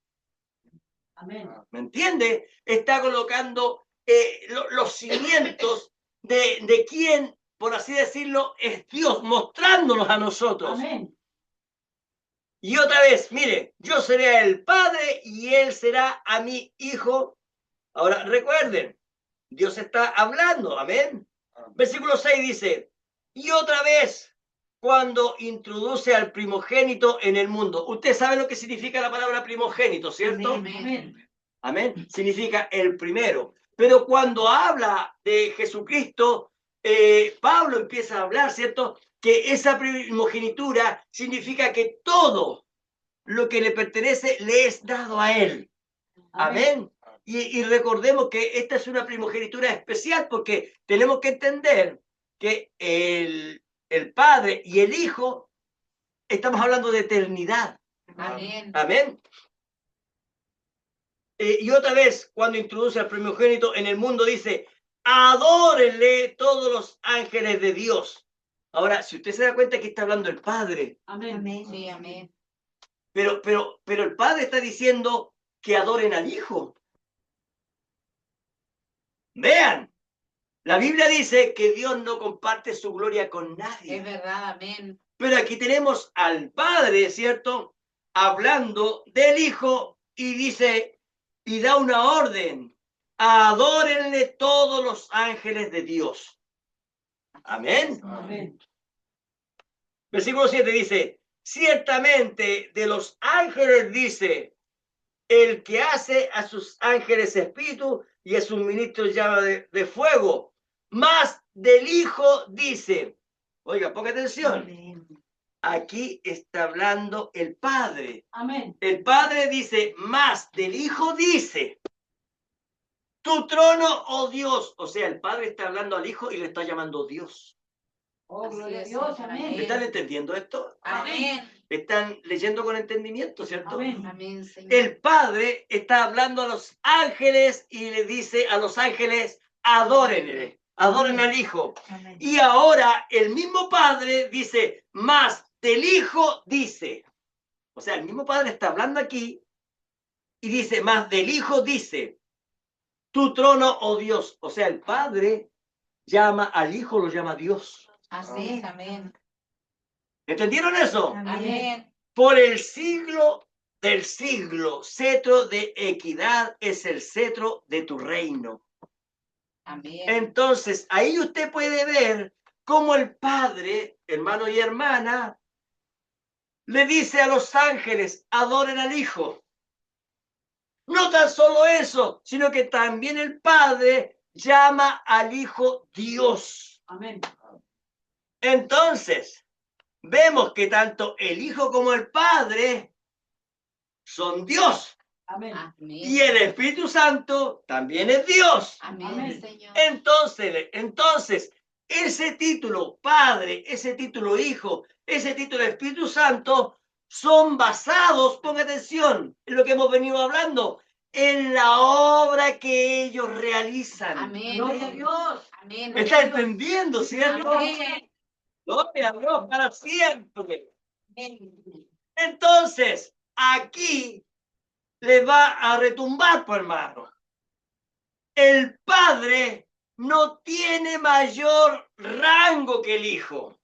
Amén. ¿Me entiende? Está colocando los cimientos de quién, por así decirlo, es Dios, mostrándonos a nosotros. Amén. Y otra vez, mire, yo seré el Padre y Él será a mi Hijo. Ahora, recuerden, Dios está hablando, amén. Versículo 6 dice, y otra vez, cuando introduce al primogénito en el mundo. Usted sabe lo que significa la palabra primogénito, ¿cierto? Amén. Amén. Significa el primero. Pero cuando habla de Jesucristo, Pablo empieza a hablar, ¿cierto? Que esa primogenitura significa que todo lo que le pertenece le es dado a él. Amén. Y recordemos que esta es una primogenitura especial porque tenemos que entender que el Padre y el Hijo, estamos hablando de eternidad. Amén. Amén. Y otra vez, cuando introduce al primogénito en el mundo, dice, adórenle todos los ángeles de Dios. Ahora, si usted se da cuenta que está hablando el Padre. Amén. Amén. Sí, amén. Pero el Padre está diciendo que adoren al Hijo. Vean, La Biblia dice que Dios no comparte su gloria con nadie. Es verdad, amén. Pero aquí tenemos al Padre, ¿cierto? Hablando del Hijo y dice, y da una orden, adórenle todos los ángeles de Dios. Amén. Amén. Versículo 7 dice, ciertamente de los ángeles dice, el que hace a sus ángeles espíritu y a sus ministros llama de fuego. Más del Hijo dice, oiga, ponga atención. Amén. Aquí está hablando el Padre. Amén. El Padre dice, más del Hijo dice, tu trono, oh Dios. O sea, el Padre está hablando al Hijo y le está llamando Dios. Oh, gloria a Dios. Amén. ¿Están entendiendo esto? Amén. Están leyendo con entendimiento, ¿cierto? Amén. Amén, Señor. El Padre está hablando a los ángeles y le dice a los ángeles, adórenle, adoren al Hijo. Amén. Y ahora el mismo Padre dice, más del Hijo dice. O sea, el mismo Padre está hablando aquí y dice, más del Hijo dice, tu trono, oh Dios. O sea, el Padre llama al Hijo, lo llama Dios. Así es, amén. ¿Entendieron eso? Amén. Por el siglo del siglo, cetro de equidad es el cetro de tu reino. Amén. Entonces, ahí usted puede ver cómo el Padre, hermano y hermana, le dice a los ángeles, adoren al Hijo. No tan solo eso, sino que también el Padre llama al Hijo Dios. Amén. Entonces, vemos que tanto el Hijo como el Padre son Dios. Amén. Y el Espíritu Santo también es Dios. Amén, Señor. Entonces, ese título Padre, ese título Hijo, ese título Espíritu Santo son basados, ponga atención, en lo que hemos venido hablando, en la obra que ellos realizan. Amén. Gloria a Dios. Amén. ¿Me está entendiendo, cierto? Amén. Gloria a Dios para siempre. Amén. Entonces, aquí le va a retumbar, pues, hermano. El Padre no tiene mayor rango que el Hijo.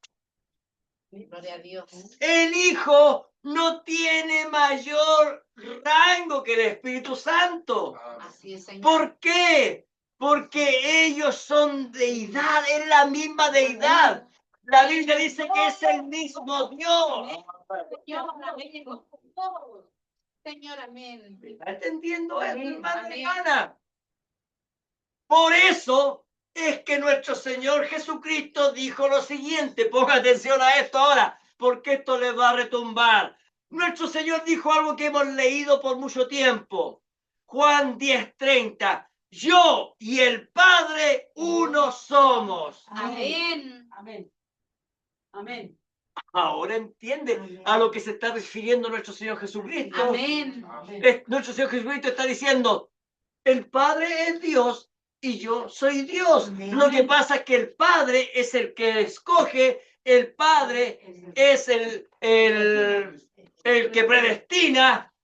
Gloria a Dios. El Hijo no tiene mayor rango que el Espíritu Santo. Así es, Señor. ¿Por qué? Porque ellos son deidad, es la misma deidad. La Biblia dice que es el mismo Dios. Señor, amén. Señor, amén. ¿Está entendiendo esto, Amén, hermano y amén. hermana? Por eso es que nuestro Señor Jesucristo dijo lo siguiente. Ponga atención a esto ahora, porque esto les va a retumbar. Nuestro Señor dijo algo que hemos leído por mucho tiempo. Juan 10:30. Yo y el Padre uno somos. Amén. Amén. Amén. Ahora entiende a lo que se está refiriendo nuestro Señor Jesucristo. Amén. Nuestro Señor Jesucristo está diciendo, el Padre es Dios y yo soy Dios. Amén. Lo que pasa es que el Padre es el que escoge, el Padre es el que predestina,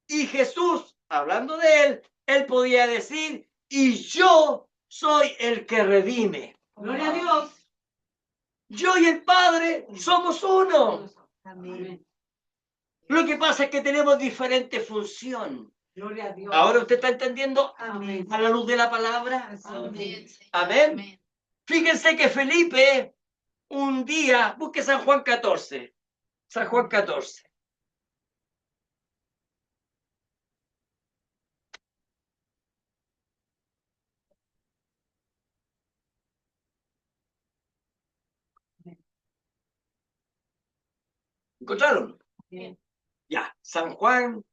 y Jesús, hablando de él podía decir, y yo soy el que redime. Gloria a Dios. Yo y el Padre somos uno. Amén. Lo que pasa es que tenemos diferente función. Gloria a Dios. Ahora usted está entendiendo Amén. a la luz de la palabra. Amén. Amén. Fíjense que Felipe un día, busque San Juan 14. San Juan 14. ¿Encontraron? Bien. Ya, San Juan,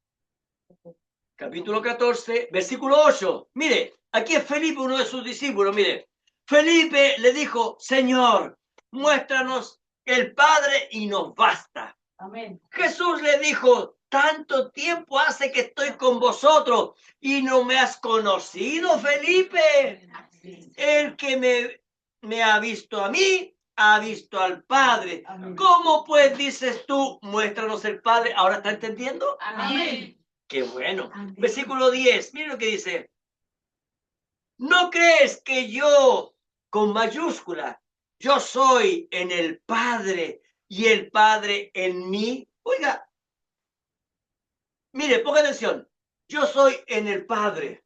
capítulo 14, versículo 8. Mire, aquí es Felipe, uno de sus discípulos, mire. Felipe le dijo, Señor, muéstranos el Padre y nos basta. Amén. Jesús le dijo, tanto tiempo hace que estoy con vosotros y no me has conocido, Felipe. El que me ha visto a mí, ha visto al Padre. Amén. ¿Cómo pues dices tú, muéstranos el Padre? ¿Ahora está entendiendo? Amén. Qué bueno. Amén. Versículo 10, miren lo que dice. ¿No crees que yo con mayúscula. Yo soy en el Padre y el Padre en mí. Oiga, mire, ponga atención. Yo soy en el Padre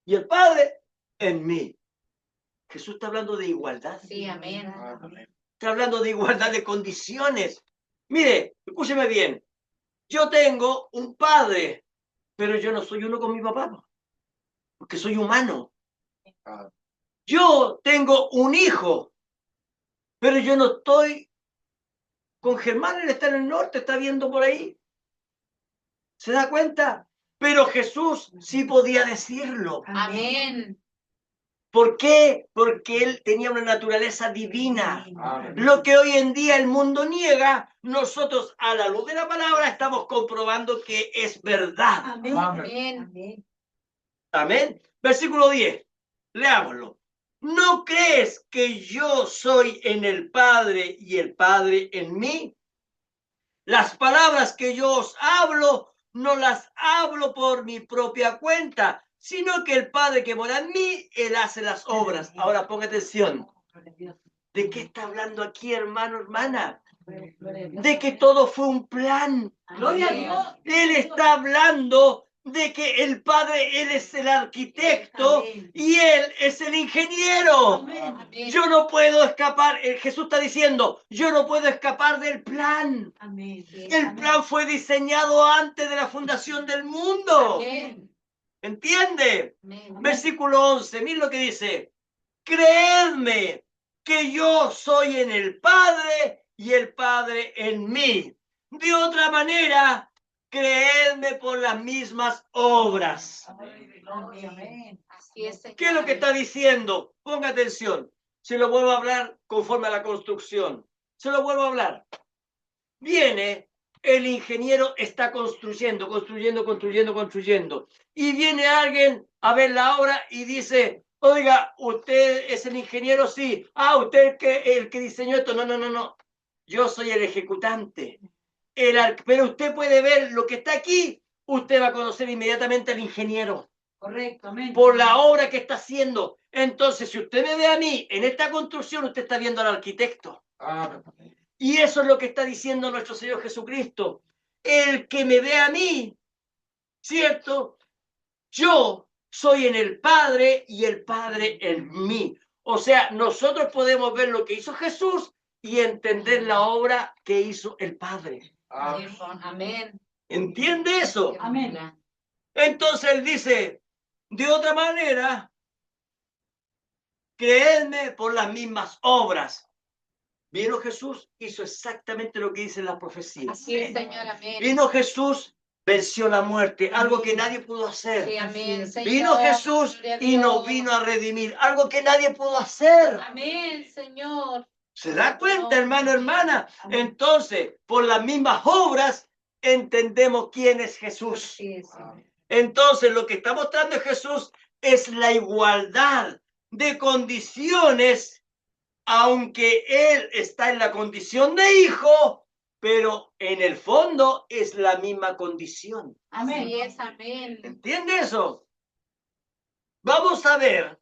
y el Padre en mí. Jesús está hablando de igualdad. Sí, amén. Está hablando de igualdad de condiciones. Mire, escúcheme bien. Yo tengo un padre, pero yo no soy uno con mi papá, porque soy humano. Yo tengo un hijo, pero yo no estoy con Germán, él está en el norte, está viendo por ahí. ¿Se da cuenta? Pero Jesús sí podía decirlo. Amén. ¿Por qué? Porque él tenía una naturaleza divina. Lo que hoy en día el mundo niega, nosotros a la luz de la palabra estamos comprobando que es verdad. Amén. Amén. Amén. Versículo 10. Leámoslo. ¿No crees que yo soy en el Padre y el Padre en mí? Las palabras que yo os hablo, no las hablo por mi propia cuenta, sino que el Padre que mora en mí, Él hace las obras. Ahora ponga atención. ¿De qué está hablando aquí, hermano, hermana? De que todo fue un plan. Gloria a Dios. Él está hablando de que el Padre, Él es el arquitecto y Él es el ingeniero. Amén. Yo no puedo escapar, Jesús está diciendo, yo no puedo escapar del plan. Amén. El plan fue diseñado antes de la fundación del mundo. Amén. ¿Entiende? Amén. Versículo 11, miren lo que dice. Creedme que yo soy en el Padre y el Padre en mí. De otra manera, creedme por las mismas obras. Amén. Así es, Señor. ¿Qué es lo que está diciendo? Ponga atención. Se lo vuelvo a hablar conforme a la construcción. Se lo vuelvo a hablar. Viene, el ingeniero está construyendo. Y viene alguien a ver la obra y dice, oiga, ¿usted es el ingeniero? Sí. Ah, ¿usted el que diseñó esto? No. Yo soy el ejecutante. Pero usted puede ver lo que está aquí. Usted va a conocer inmediatamente al ingeniero. Correcto, amén. Por la obra que está haciendo. Entonces, si usted me ve a mí en esta construcción, usted está viendo al arquitecto. Y eso es lo que está diciendo nuestro Señor Jesucristo. El que me ve a mí, ¿cierto? Yo soy en el Padre y el Padre en mí. O sea, nosotros podemos ver lo que hizo Jesús y entender la obra que hizo el Padre. Amén. ¿Entiende eso? Amén. Entonces él dice, de otra manera, creedme por las mismas obras. Vino Jesús, hizo exactamente lo que dice la profecía. Así es, Señor, amén. Vino Jesús, venció la muerte, algo que nadie pudo hacer. Sí, amén, Señor. Vino Jesús y nos vino a redimir, algo que nadie pudo hacer. Amén, Señor. ¿Se da cuenta, hermano, hermana? Entonces, por las mismas obras, entendemos quién es Jesús. Entonces, lo que está mostrando Jesús es la igualdad de condiciones, aunque Él está en la condición de hijo, pero en el fondo es la misma condición. Amén. Sí es, amén. ¿Entiende eso? Vamos a ver.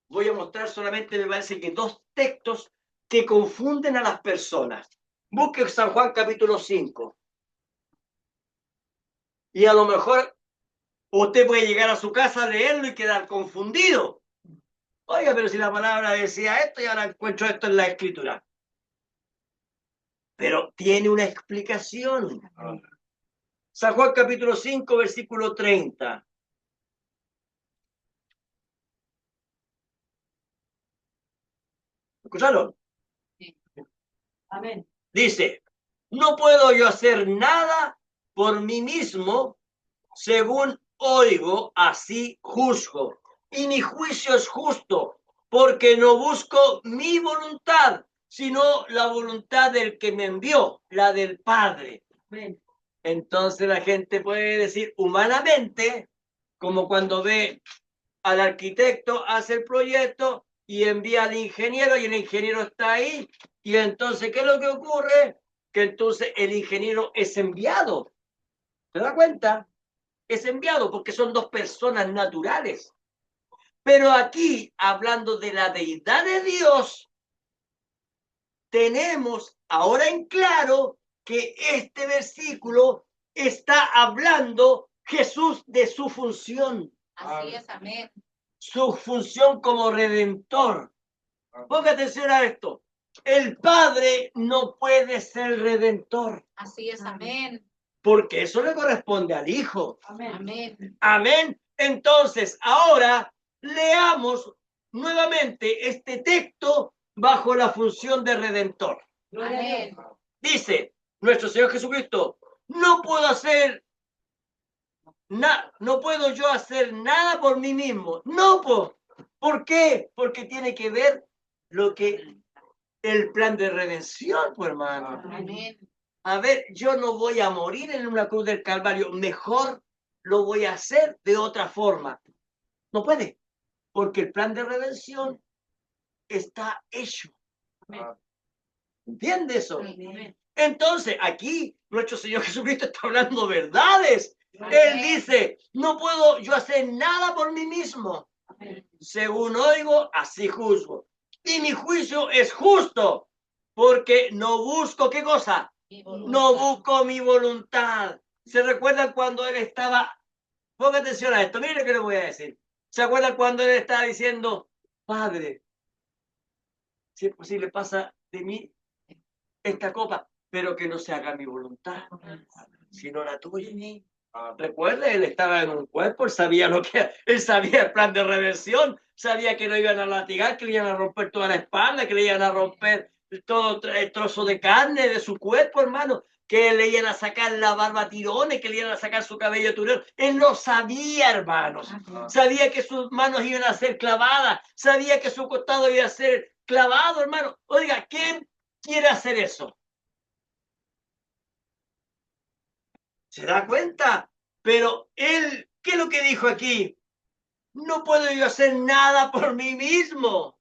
Voy a mostrar solamente, me parece que 2 textos que confunden a las personas. Busque San Juan capítulo 5. Y a lo mejor usted puede llegar a su casa a leerlo y quedar confundido. Oiga, pero si la palabra decía esto y ahora encuentro esto en la escritura. Pero tiene una explicación. San Juan capítulo 5, versículo 30. ¿Escucharon? Sí. Amén. Dice, no puedo yo hacer nada por mí mismo, según oigo, así juzgo. Y mi juicio es justo, porque no busco mi voluntad, sino la voluntad del que me envió, la del Padre. Amén. Entonces la gente puede decir humanamente, como cuando ve al arquitecto, hace el proyecto y envía al ingeniero y el ingeniero está ahí. Y entonces, ¿qué es lo que ocurre? Que entonces el ingeniero es enviado. ¿Se da cuenta? Es enviado porque son 2 personas naturales. Pero aquí, hablando de la deidad de Dios, tenemos ahora en claro que este versículo está hablando Jesús de su función. Así es, amén. Su función como redentor. Ponga atención a esto. El Padre no puede ser redentor. Así es, amén. Porque eso le corresponde al Hijo. Amén. Amén. Entonces, ahora leamos nuevamente este texto bajo la función de redentor. Amén. Dice nuestro Señor Jesucristo, no puedo yo hacer nada por mí mismo. No, ¿por qué? Porque tiene que ver lo que el plan de redención, pues, hermano. Amén. A ver, yo no voy a morir en una cruz del Calvario. Mejor lo voy a hacer de otra forma. No puede, porque el plan de redención está hecho. ¿Entiende eso? Amén. Entonces, aquí nuestro Señor Jesucristo está hablando verdades. Él dice, no puedo yo hacer nada por mí mismo. Amén. Según oigo, así juzgo. Y mi juicio es justo, porque no busco, ¿qué cosa? No busco mi voluntad. ¿Se recuerdan cuando él estaba? Ponga atención a esto, mire que le voy a decir. ¿Se acuerdan cuando él estaba diciendo, Padre, si es posible, pasa de mí esta copa, pero que no se haga mi voluntad, sino la tuya? Recuerde, él estaba en un cuerpo, él sabía el plan de reversión, sabía que lo iban a latigar, que le iban a romper toda la espalda, que le iban a romper todo el trozo de carne de su cuerpo, hermano, que le iban a sacar la barba a tirones, que le iban a sacar su cabello a tirones. Él lo sabía, hermanos. Sabía que sus manos iban a ser clavadas, sabía que su costado iba a ser clavado, hermano. Oiga, ¿quién quiere hacer eso? ¿Se da cuenta? Pero él, ¿qué es lo que dijo aquí? No puedo yo hacer nada por mí mismo.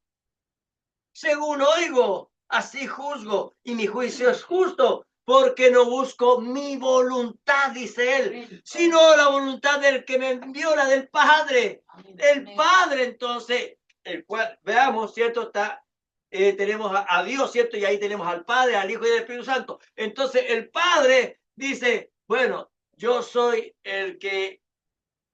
Según oigo, así juzgo, y mi juicio es justo, porque no busco mi voluntad, dice él, sino la voluntad del que me envió, la del Padre. El Padre, entonces, el cual, veamos, ¿cierto? Tenemos a Dios, ¿cierto? Y ahí tenemos al Padre, al Hijo y al Espíritu Santo. Entonces, el Padre dice, bueno, yo soy el que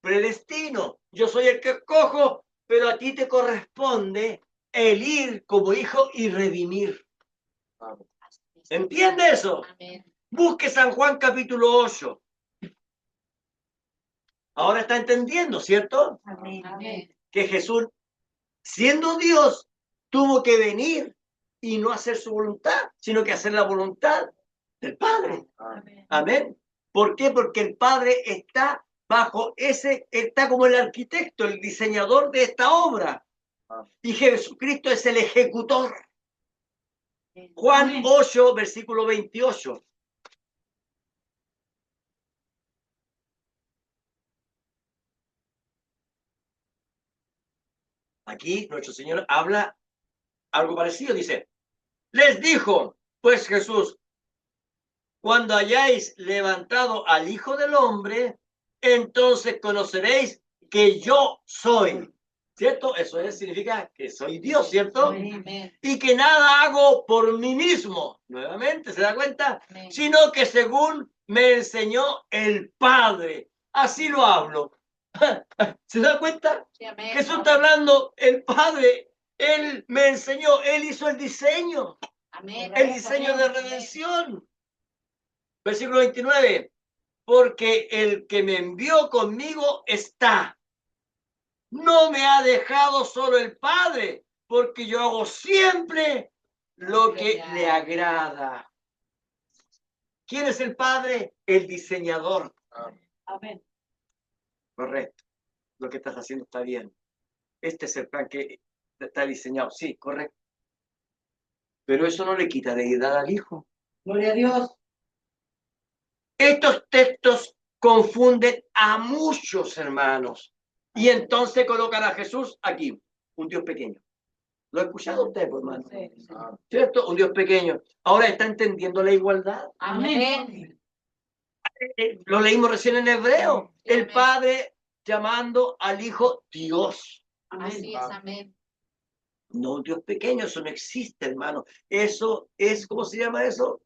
predestino, yo soy el que escojo, pero a ti te corresponde el ir como hijo y redimir. ¿Entiende eso? Amén. Busque San Juan capítulo 8. Ahora está entendiendo, ¿cierto? Amén. Que Jesús, siendo Dios, tuvo que venir y no hacer su voluntad, sino que hacer la voluntad del Padre. Amén. Amén. ¿Por qué? Porque el Padre está está como el arquitecto, el diseñador de esta obra. Y Jesucristo es el ejecutor. Juan 8, versículo 28. Aquí nuestro Señor habla algo parecido. Dice, les dijo, pues Jesús, cuando hayáis levantado al Hijo del Hombre, entonces conoceréis que yo soy. ¿Cierto? Significa que soy Dios, ¿cierto? Amén. Y que nada hago por mí mismo. Nuevamente, ¿se da cuenta? Amén. Sino que según me enseñó el Padre. Así lo hablo. ¿Se da cuenta? Sí, amén. Jesús está hablando, el Padre, Él me enseñó, Él hizo el diseño. Amén. El diseño de redención. Versículo 29. Porque el que me envió conmigo está. No me ha dejado solo el Padre, porque yo hago siempre lo que le agrada. ¿Quién es el Padre? El diseñador. Amén. Correcto. Lo que estás haciendo está bien. Este es el plan que está diseñado. Sí, correcto. Pero eso no le quita deidad al Hijo. Gloria a Dios. Estos textos confunden a muchos hermanos. Y entonces colocan a Jesús aquí, un Dios pequeño. ¿Lo ha escuchado usted, pues, hermano? Sí. ¿Cierto? Un Dios pequeño. Ahora está entendiendo la igualdad. Amén. Lo leímos recién en Hebreo. Sí, El amén. Padre llamando al Hijo Dios. Así es, amén. No un Dios pequeño, eso no existe, hermano. Eso es, ¿cómo se llama eso?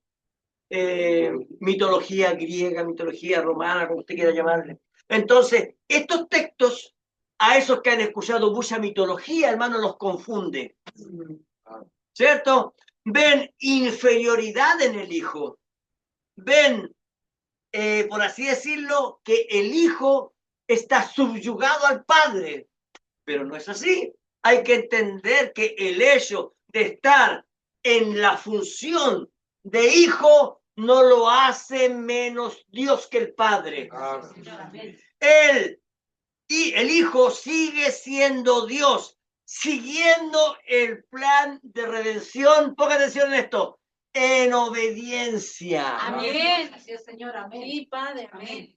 Mitología griega, mitología romana, como usted quiera llamarle. Entonces, estos textos, a esos que han escuchado mucha mitología, hermano, los confunde. ¿Cierto? Ven inferioridad en el hijo. Ven, por así decirlo, que el hijo está subyugado al padre. Pero no es así. Hay que entender que el hecho de estar en la función de hijo no lo hace menos Dios que el Padre. Él y el Hijo sigue siendo Dios, siguiendo el plan de redención. Ponga atención en esto. En obediencia. Amén. Así es, Señor. Amén. Sí, Padre. Amén.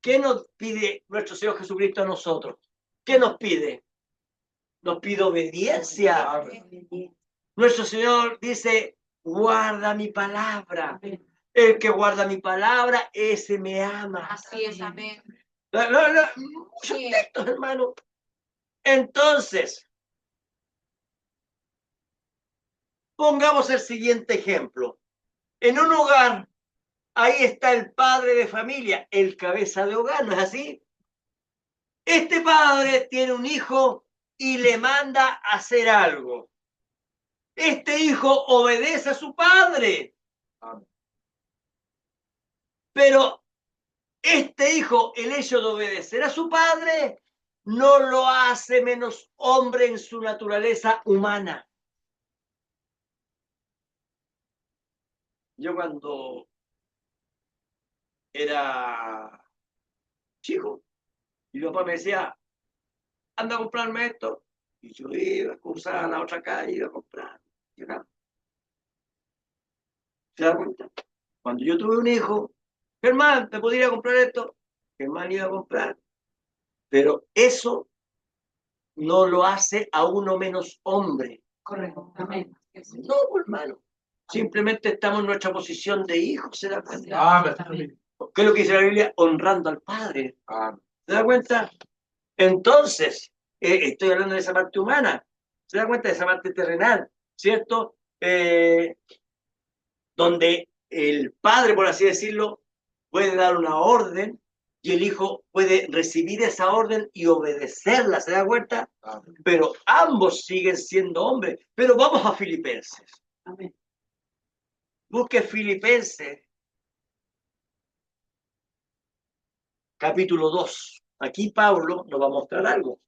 ¿Qué nos pide nuestro Señor Jesucristo a nosotros? ¿Qué nos pide? Nos pide obediencia. Amén. Nuestro Señor dice, guarda mi palabra. El que guarda mi palabra, ese me ama. Así es, amén. Muchos textos, hermano. Entonces, pongamos el siguiente ejemplo. En un hogar, ahí está el padre de familia, el cabeza de hogar, ¿no es así? Este padre tiene un hijo y le manda a hacer algo. Este hijo obedece a su padre. Pero este hijo, el hecho de obedecer a su padre, no lo hace menos hombre en su naturaleza humana. Yo cuando era chico, mi papá me decía, anda a comprarme esto. Y yo iba a cruzar a la otra calle, iba a comprar. ¿Se da cuenta? Cuando yo tuve un hijo, Germán, ¿te podría comprar esto? Germán iba a comprar. Pero eso no lo hace a uno menos hombre. Correcto. Amén. No, hermano. Simplemente estamos en nuestra posición de hijos, ¿se da cuenta? ¿Qué es lo que dice la Biblia? Honrando al Padre. ¿Se da cuenta? Entonces, estoy hablando de esa parte humana. ¿Se da cuenta? De esa parte terrenal, ¿cierto? Donde el Padre, por así decirlo, puede dar una orden y el Hijo puede recibir esa orden y obedecerla, ¿se da cuenta? Pero ambos siguen siendo hombres. Pero vamos a Filipenses. Amén. Busque Filipenses, capítulo 2. Aquí Pablo nos va a mostrar algo.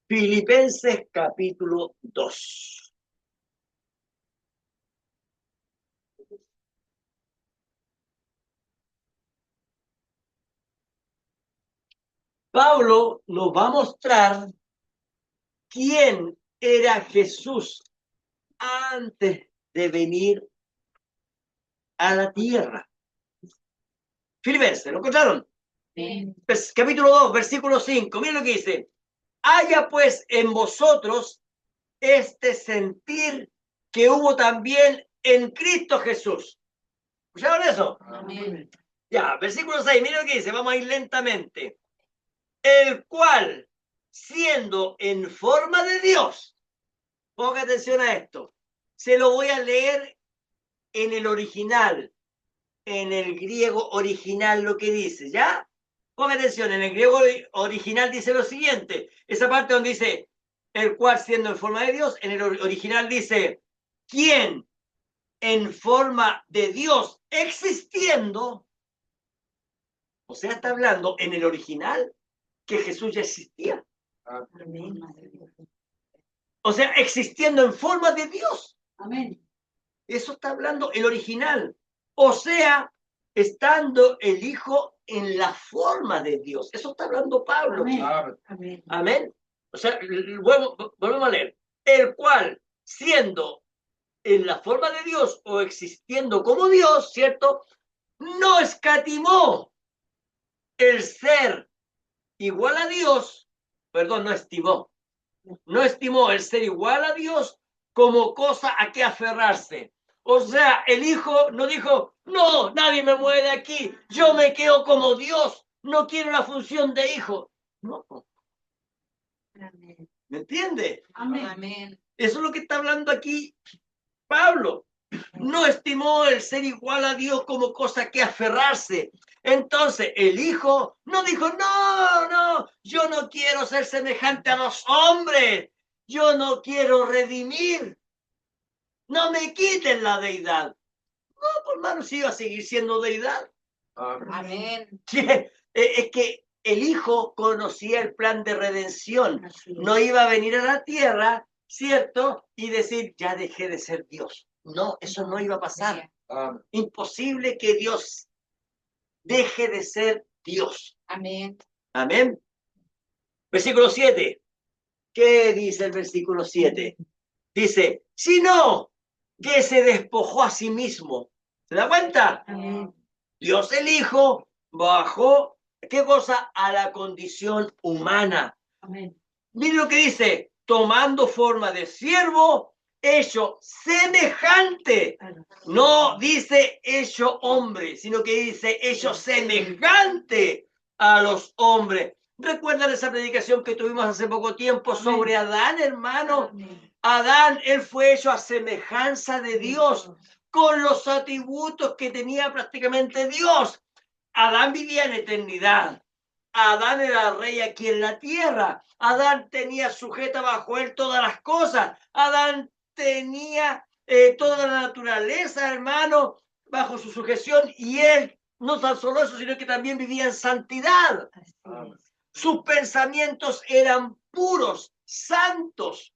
Filipenses, capítulo 2. Pablo nos va a mostrar quién era Jesús antes de venir a la tierra. Filipenses, ¿lo encontraron? Sí. Capítulo 2, versículo 5. Miren lo que dice. Haya pues en vosotros este sentir que hubo también en Cristo Jesús. ¿Escucharon eso? Amén. Ya, versículo 6, miren lo que dice, vamos a ir lentamente. El cual, siendo en forma de Dios, ponga atención a esto, se lo voy a leer en el original, en el griego original lo que dice, ¿ya? Ponga atención, en el griego original dice lo siguiente, esa parte donde dice, el cual siendo en forma de Dios, en el original dice, ¿quién en forma de Dios existiendo? O sea, está hablando en el original que Jesús ya existía. Amén. O sea, existiendo en forma de Dios. Amén. Eso está hablando el original. O sea, estando el Hijo en la forma de Dios. Eso está hablando Pablo. Amén. Amén. Amén. O sea, volvemos a leer. El cual, siendo en la forma de Dios o existiendo como Dios, ¿cierto? No escatimó el ser igual a Dios, perdón, no estimó el ser igual a Dios como cosa a que aferrarse. O sea, el hijo no dijo, no, nadie me mueve de aquí, yo me quedo como Dios, no quiero la función de hijo. No, Amén. ¿me entiende? Amén. Eso es lo que está hablando aquí Pablo. No estimó el ser igual a Dios como cosa que aferrarse. Entonces el hijo no dijo, no, yo no quiero ser semejante a los hombres, yo no quiero redimir, no me quiten la deidad. No, pues hermano, sí iba a seguir siendo deidad. Amén. Es que el hijo conocía el plan de redención, Así es. no iba a venir a la tierra, ¿cierto? Y decir, ya dejé de ser Dios. No, eso no iba a pasar. Imposible que Dios deje de ser Dios. Amén. Amén. Versículo 7. ¿Qué dice el versículo 7? Dice, sino que se despojó a sí mismo. ¿Se da cuenta? Amén. Dios el Hijo bajó, ¿qué cosa? A la condición humana. Amén. Mire lo que dice, tomando forma de siervo, hecho semejante. No dice hecho hombre, sino que dice hecho semejante a los hombres. ¿Recuerdan esa predicación que tuvimos hace poco tiempo sobre Adán, hermano? Amén. Adán, él fue hecho a semejanza de Dios, con los atributos que tenía prácticamente Dios. Adán vivía en eternidad. Adán era rey aquí en la tierra. Adán tenía sujeta bajo él todas las cosas. Adán tenía toda la naturaleza, hermano, bajo su sujeción. Y él, no tan solo eso, sino que también vivía en santidad. Sus pensamientos eran puros, santos.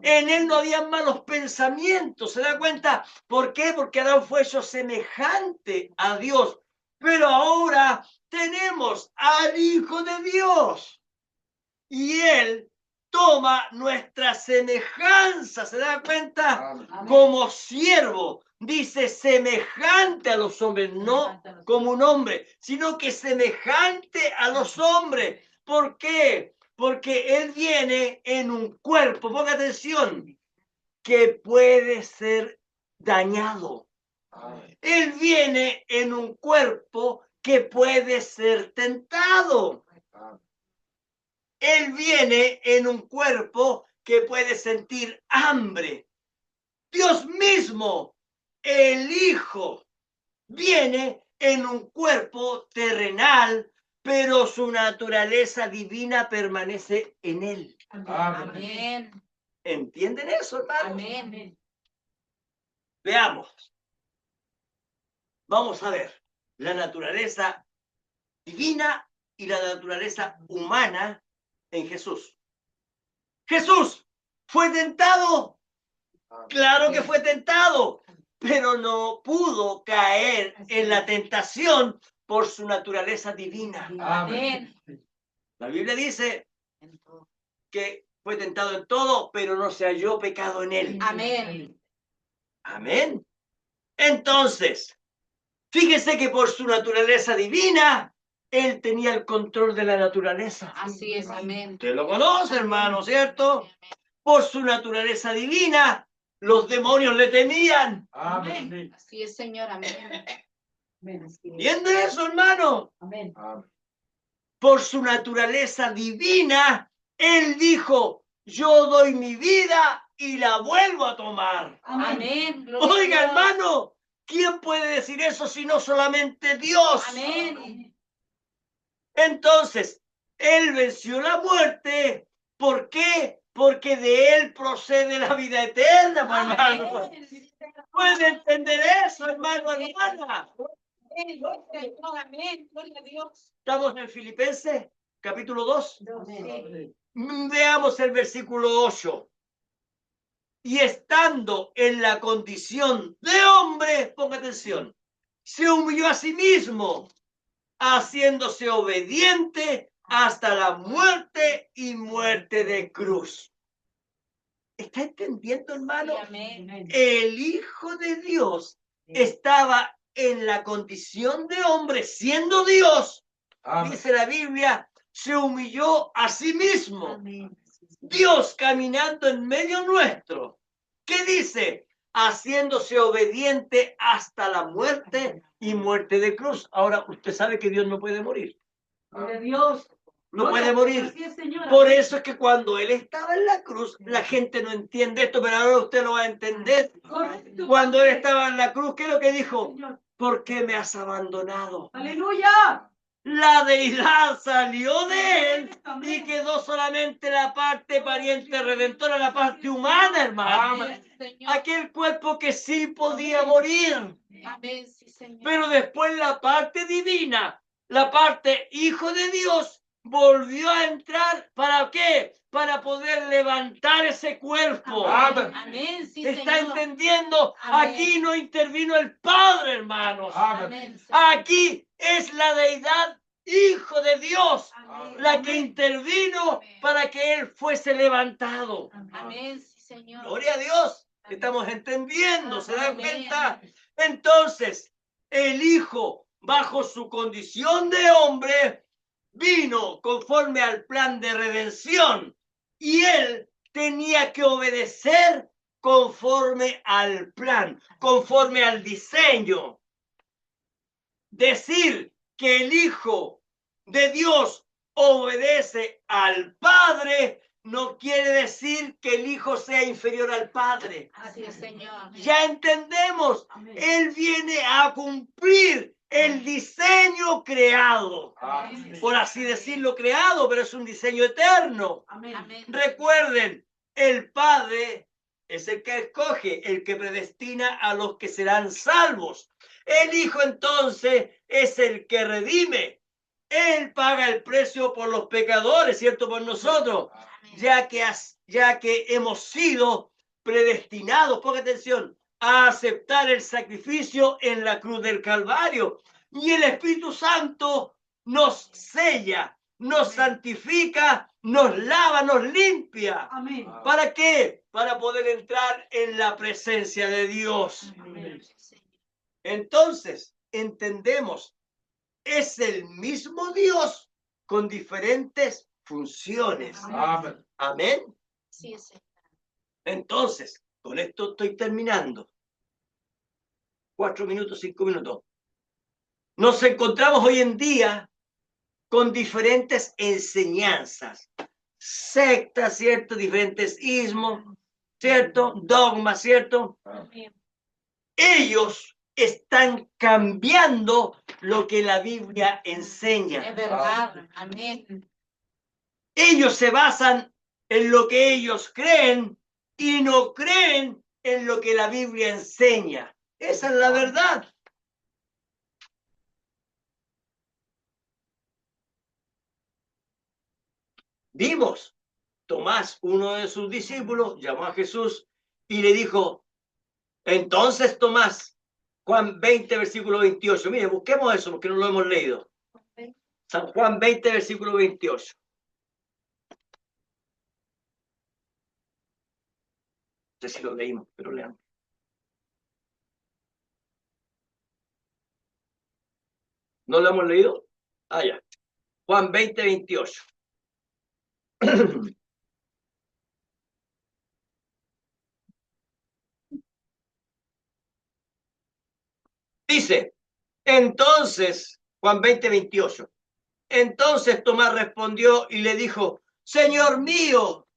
En él no había malos pensamientos. ¿Se da cuenta? ¿Por qué? Porque Adán fue hecho semejante a Dios. Pero ahora tenemos al Hijo de Dios. Y él toma nuestra semejanza. ¿Se da cuenta? Amén. Como siervo. Dice semejante a los hombres, no como un hombre, sino que semejante a los hombres. ¿Por qué? Porque él viene en un cuerpo, ponga atención, que puede ser dañado. Él viene en un cuerpo que puede ser tentado. Él viene en un cuerpo que puede sentir hambre. Dios mismo, el Hijo, viene en un cuerpo terrenal, pero su naturaleza divina permanece en él. Amén. ¿Entienden eso, hermano? Amén. Veamos. Vamos a ver la naturaleza divina y la naturaleza humana en Jesús. Jesús fue tentado. Claro que fue tentado, pero no pudo caer en la tentación por su naturaleza divina. Amén. La Biblia dice que fue tentado en todo, pero no se halló pecado en él. Amén. Amén. Entonces, fíjese que por su naturaleza divina, él tenía el control de la naturaleza. Así es. Amén. Usted lo conoce, hermano, ¿cierto? Por su naturaleza divina, los demonios le temían. Amén. Así es, Señor. Amén. ¿Entiende eso, hermano? Amén. Por su naturaleza divina, él dijo, yo doy mi vida y la vuelvo a tomar. Amén. Oiga, hermano, ¿quién puede decir eso si no solamente Dios? Amén. Entonces, él venció la muerte. ¿Por qué? Porque de él procede la vida eterna, pues, hermano. ¿Puede entender eso, hermano, hermana? Amén. Gloria a Dios. Estamos en Filipenses, capítulo 2. Amén. Veamos el versículo 8. Y estando en la condición de hombre, ponga atención, se humilló a sí mismo, haciéndose obediente hasta la muerte y muerte de cruz. ¿Está entendiendo, hermano? Amén. El Hijo de Dios estaba en la condición de hombre, siendo Dios. Amén. Dice la Biblia, se humilló a sí mismo. Amén. Dios caminando en medio nuestro. ¿Qué dice? haciéndose obediente hasta la muerte y muerte de cruz. Ahora, usted sabe que Dios no puede morir. Gloria a Dios. No puede morir. Así es, señora. Por eso es que cuando Él estaba en la cruz, la gente no entiende esto, pero ahora usted lo va a entender. Correcto. Cuando Él estaba en la cruz, ¿qué es lo que dijo? Señor. ¿Por qué me has abandonado? Aleluya. La deidad salió de Él y quedó solamente la parte pariente redentora, la parte humana, hermano. Amén, Señor. Aquel cuerpo que sí podía morir. Amén, sí, Señor. Pero después la parte divina, la parte hijo de Dios, volvió a entrar. ¿Para qué? Para poder levantar ese cuerpo. Amén, Amén, sí, ¿Está Señor. entendiendo? Amén. Aquí no intervino el Padre, hermanos. Amén, Señor. Aquí es la deidad hijo de Dios Amén. la que intervino para que Él fuese levantado. Amén, sí, Señor. Gloria a Dios. Estamos entendiendo, ¿se dan cuenta? Entonces, el Hijo, bajo su condición de hombre, vino conforme al plan de redención y Él tenía que obedecer conforme al plan, conforme al diseño. Decir que el Hijo de Dios obedece al Padre no quiere decir que el Hijo sea inferior al Padre. Así es, Señor. Ya entendemos, Amén. Él viene a cumplir el diseño creado. Amén. Por así decirlo, creado, pero es un diseño eterno. Amén. Amén. Recuerden, el Padre es el que escoge, el que predestina a los que serán salvos. El Hijo entonces es el que redime. Él paga el precio por los pecadores, ¿cierto? Por nosotros, ya que hemos sido predestinados, ponga atención, a aceptar el sacrificio en la cruz del Calvario. Y el Espíritu Santo nos sella, nos santifica, nos lava, nos limpia. Amén. ¿Para qué? Para poder entrar en la presencia de Dios. Amén. Entonces, entendemos, es el mismo Dios con diferentes funciones. Amén. Amén. Sí, Señor. Entonces, con esto estoy terminando. 4 minutos, 5 minutos. Nos encontramos hoy en día con diferentes enseñanzas, sectas, ¿cierto? Diferentes ismos, ¿cierto? Dogmas, ¿cierto? Amén. Ellos están cambiando lo que la Biblia enseña. Es verdad. Amén. Ellos se basan en lo que ellos creen y no creen en lo que la Biblia enseña. Esa es la verdad. Vimos, Tomás, uno de sus discípulos, llamó a Jesús y le dijo, entonces Tomás, Juan 20, versículo 28. Mire, busquemos eso porque no lo hemos leído. San Juan 20, versículo 28. No sé si lo leímos, pero leamos. ¿No lo hemos leído? Ah, ya. Juan 20, 28. Dice, entonces, Juan 20, 28. Entonces Tomás respondió y le dijo, Señor mío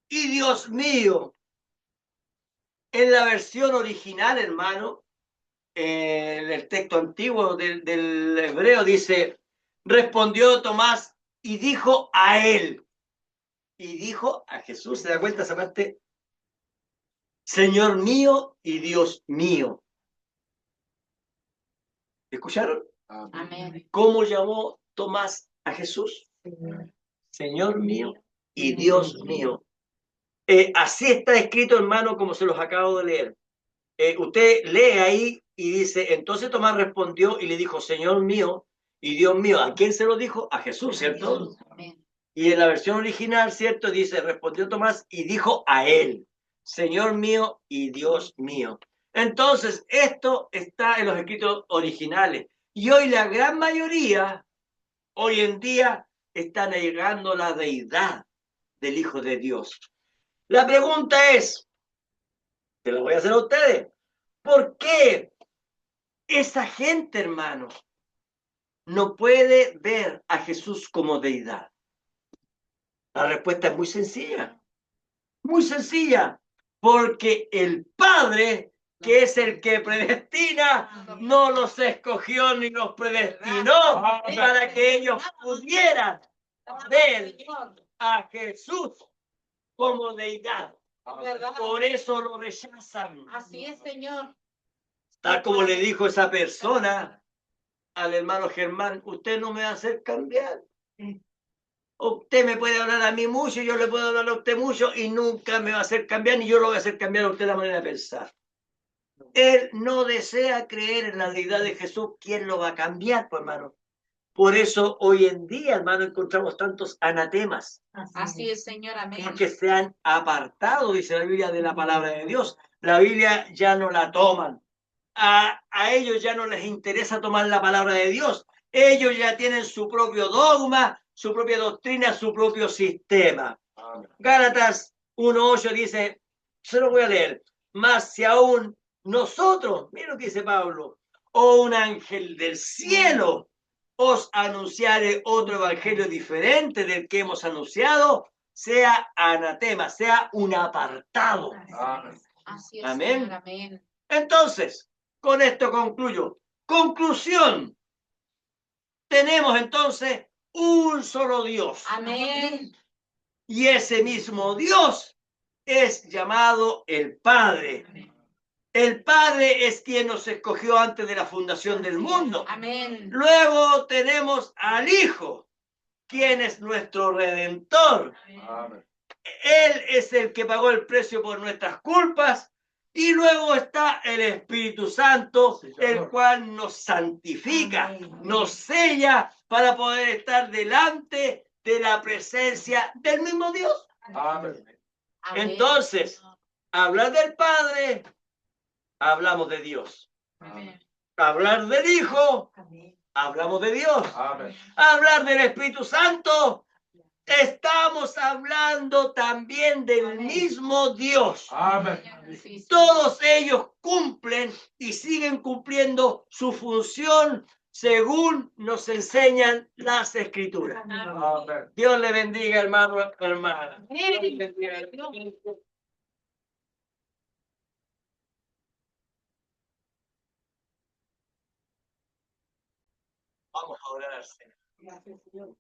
y Dios mío. En la versión original, hermano, del texto antiguo del hebreo dice, respondió Tomás y dijo a él, y dijo a Jesús, ¿se da cuenta esa parte? Señor mío y Dios mío. ¿Escucharon? Amén. ¿Cómo llamó Tomás a Jesús? Señor mío y Dios mío. Así está escrito, hermano, como se los acabo de leer. Usted lee ahí y dice, entonces Tomás respondió y le dijo, Señor mío y Dios mío. ¿A quién se lo dijo? A Jesús, ¿cierto? Amén. Y en la versión original, ¿cierto? Dice, respondió Tomás y dijo a él, Señor mío y Dios mío. Entonces, esto está en los escritos originales. Y hoy la gran mayoría, hoy en día, está negando la deidad del Hijo de Dios. La pregunta es, Se la voy a hacer a ustedes. ¿Por qué esa gente, hermano, no puede ver a Jesús como deidad? La respuesta es muy sencilla. Muy sencilla. Porque el Padre, que es el que predestina, no los escogió ni los predestinó para que ellos pudieran ver a Jesús como deidad. Por eso lo rechazan. Así es, Señor. Tal como le dijo esa persona al hermano Germán, usted no me va a hacer cambiar. Usted me puede hablar a mí mucho, yo le puedo hablar a usted mucho y nunca me va a hacer cambiar, ni yo lo voy a hacer cambiar a usted la manera de pensar. Él no desea creer en la deidad de Jesús. ¿Quién lo va a cambiar, pues, hermano? Por eso hoy en día, hermano, encontramos tantos anatemas. Así es, Señor. Amén. Porque se han apartado, dice la Biblia, de la palabra de Dios. La Biblia ya no la toman. A ellos ya no les interesa tomar la palabra de Dios. Ellos ya tienen su propio dogma, su propia doctrina, su propio sistema. Gálatas 1:8 dice, se lo voy a leer, más si aún nosotros, mira lo que dice Pablo, o un ángel del cielo os anunciare otro evangelio diferente del que hemos anunciado, sea anatema, sea un apartado. Así es, Amén. Señor. Amén. Entonces, con esto concluyo. Conclusión. Tenemos entonces un solo Dios. Amén. Y ese mismo Dios es llamado el Padre. El Padre es quien nos escogió antes de la fundación del mundo. Amén. Luego tenemos al Hijo, quien es nuestro Redentor. Amén. Él es el que pagó el precio por nuestras culpas. Y luego está el Espíritu Santo, el cual nos santifica, nos sella para poder estar delante de la presencia del mismo Dios. Amén. Entonces, hablar del Padre, hablamos de Dios. Amén. Hablar del Hijo, hablamos de Dios. Amén. Hablar del Espíritu Santo, estamos hablando también del mismo Dios. Amén. Sí, sí. Todos ellos cumplen y siguen cumpliendo su función según nos enseñan las Escrituras. Amén. Dios le bendiga, hermano, hermana. Dios le bendiga. Vamos a orar al Señor.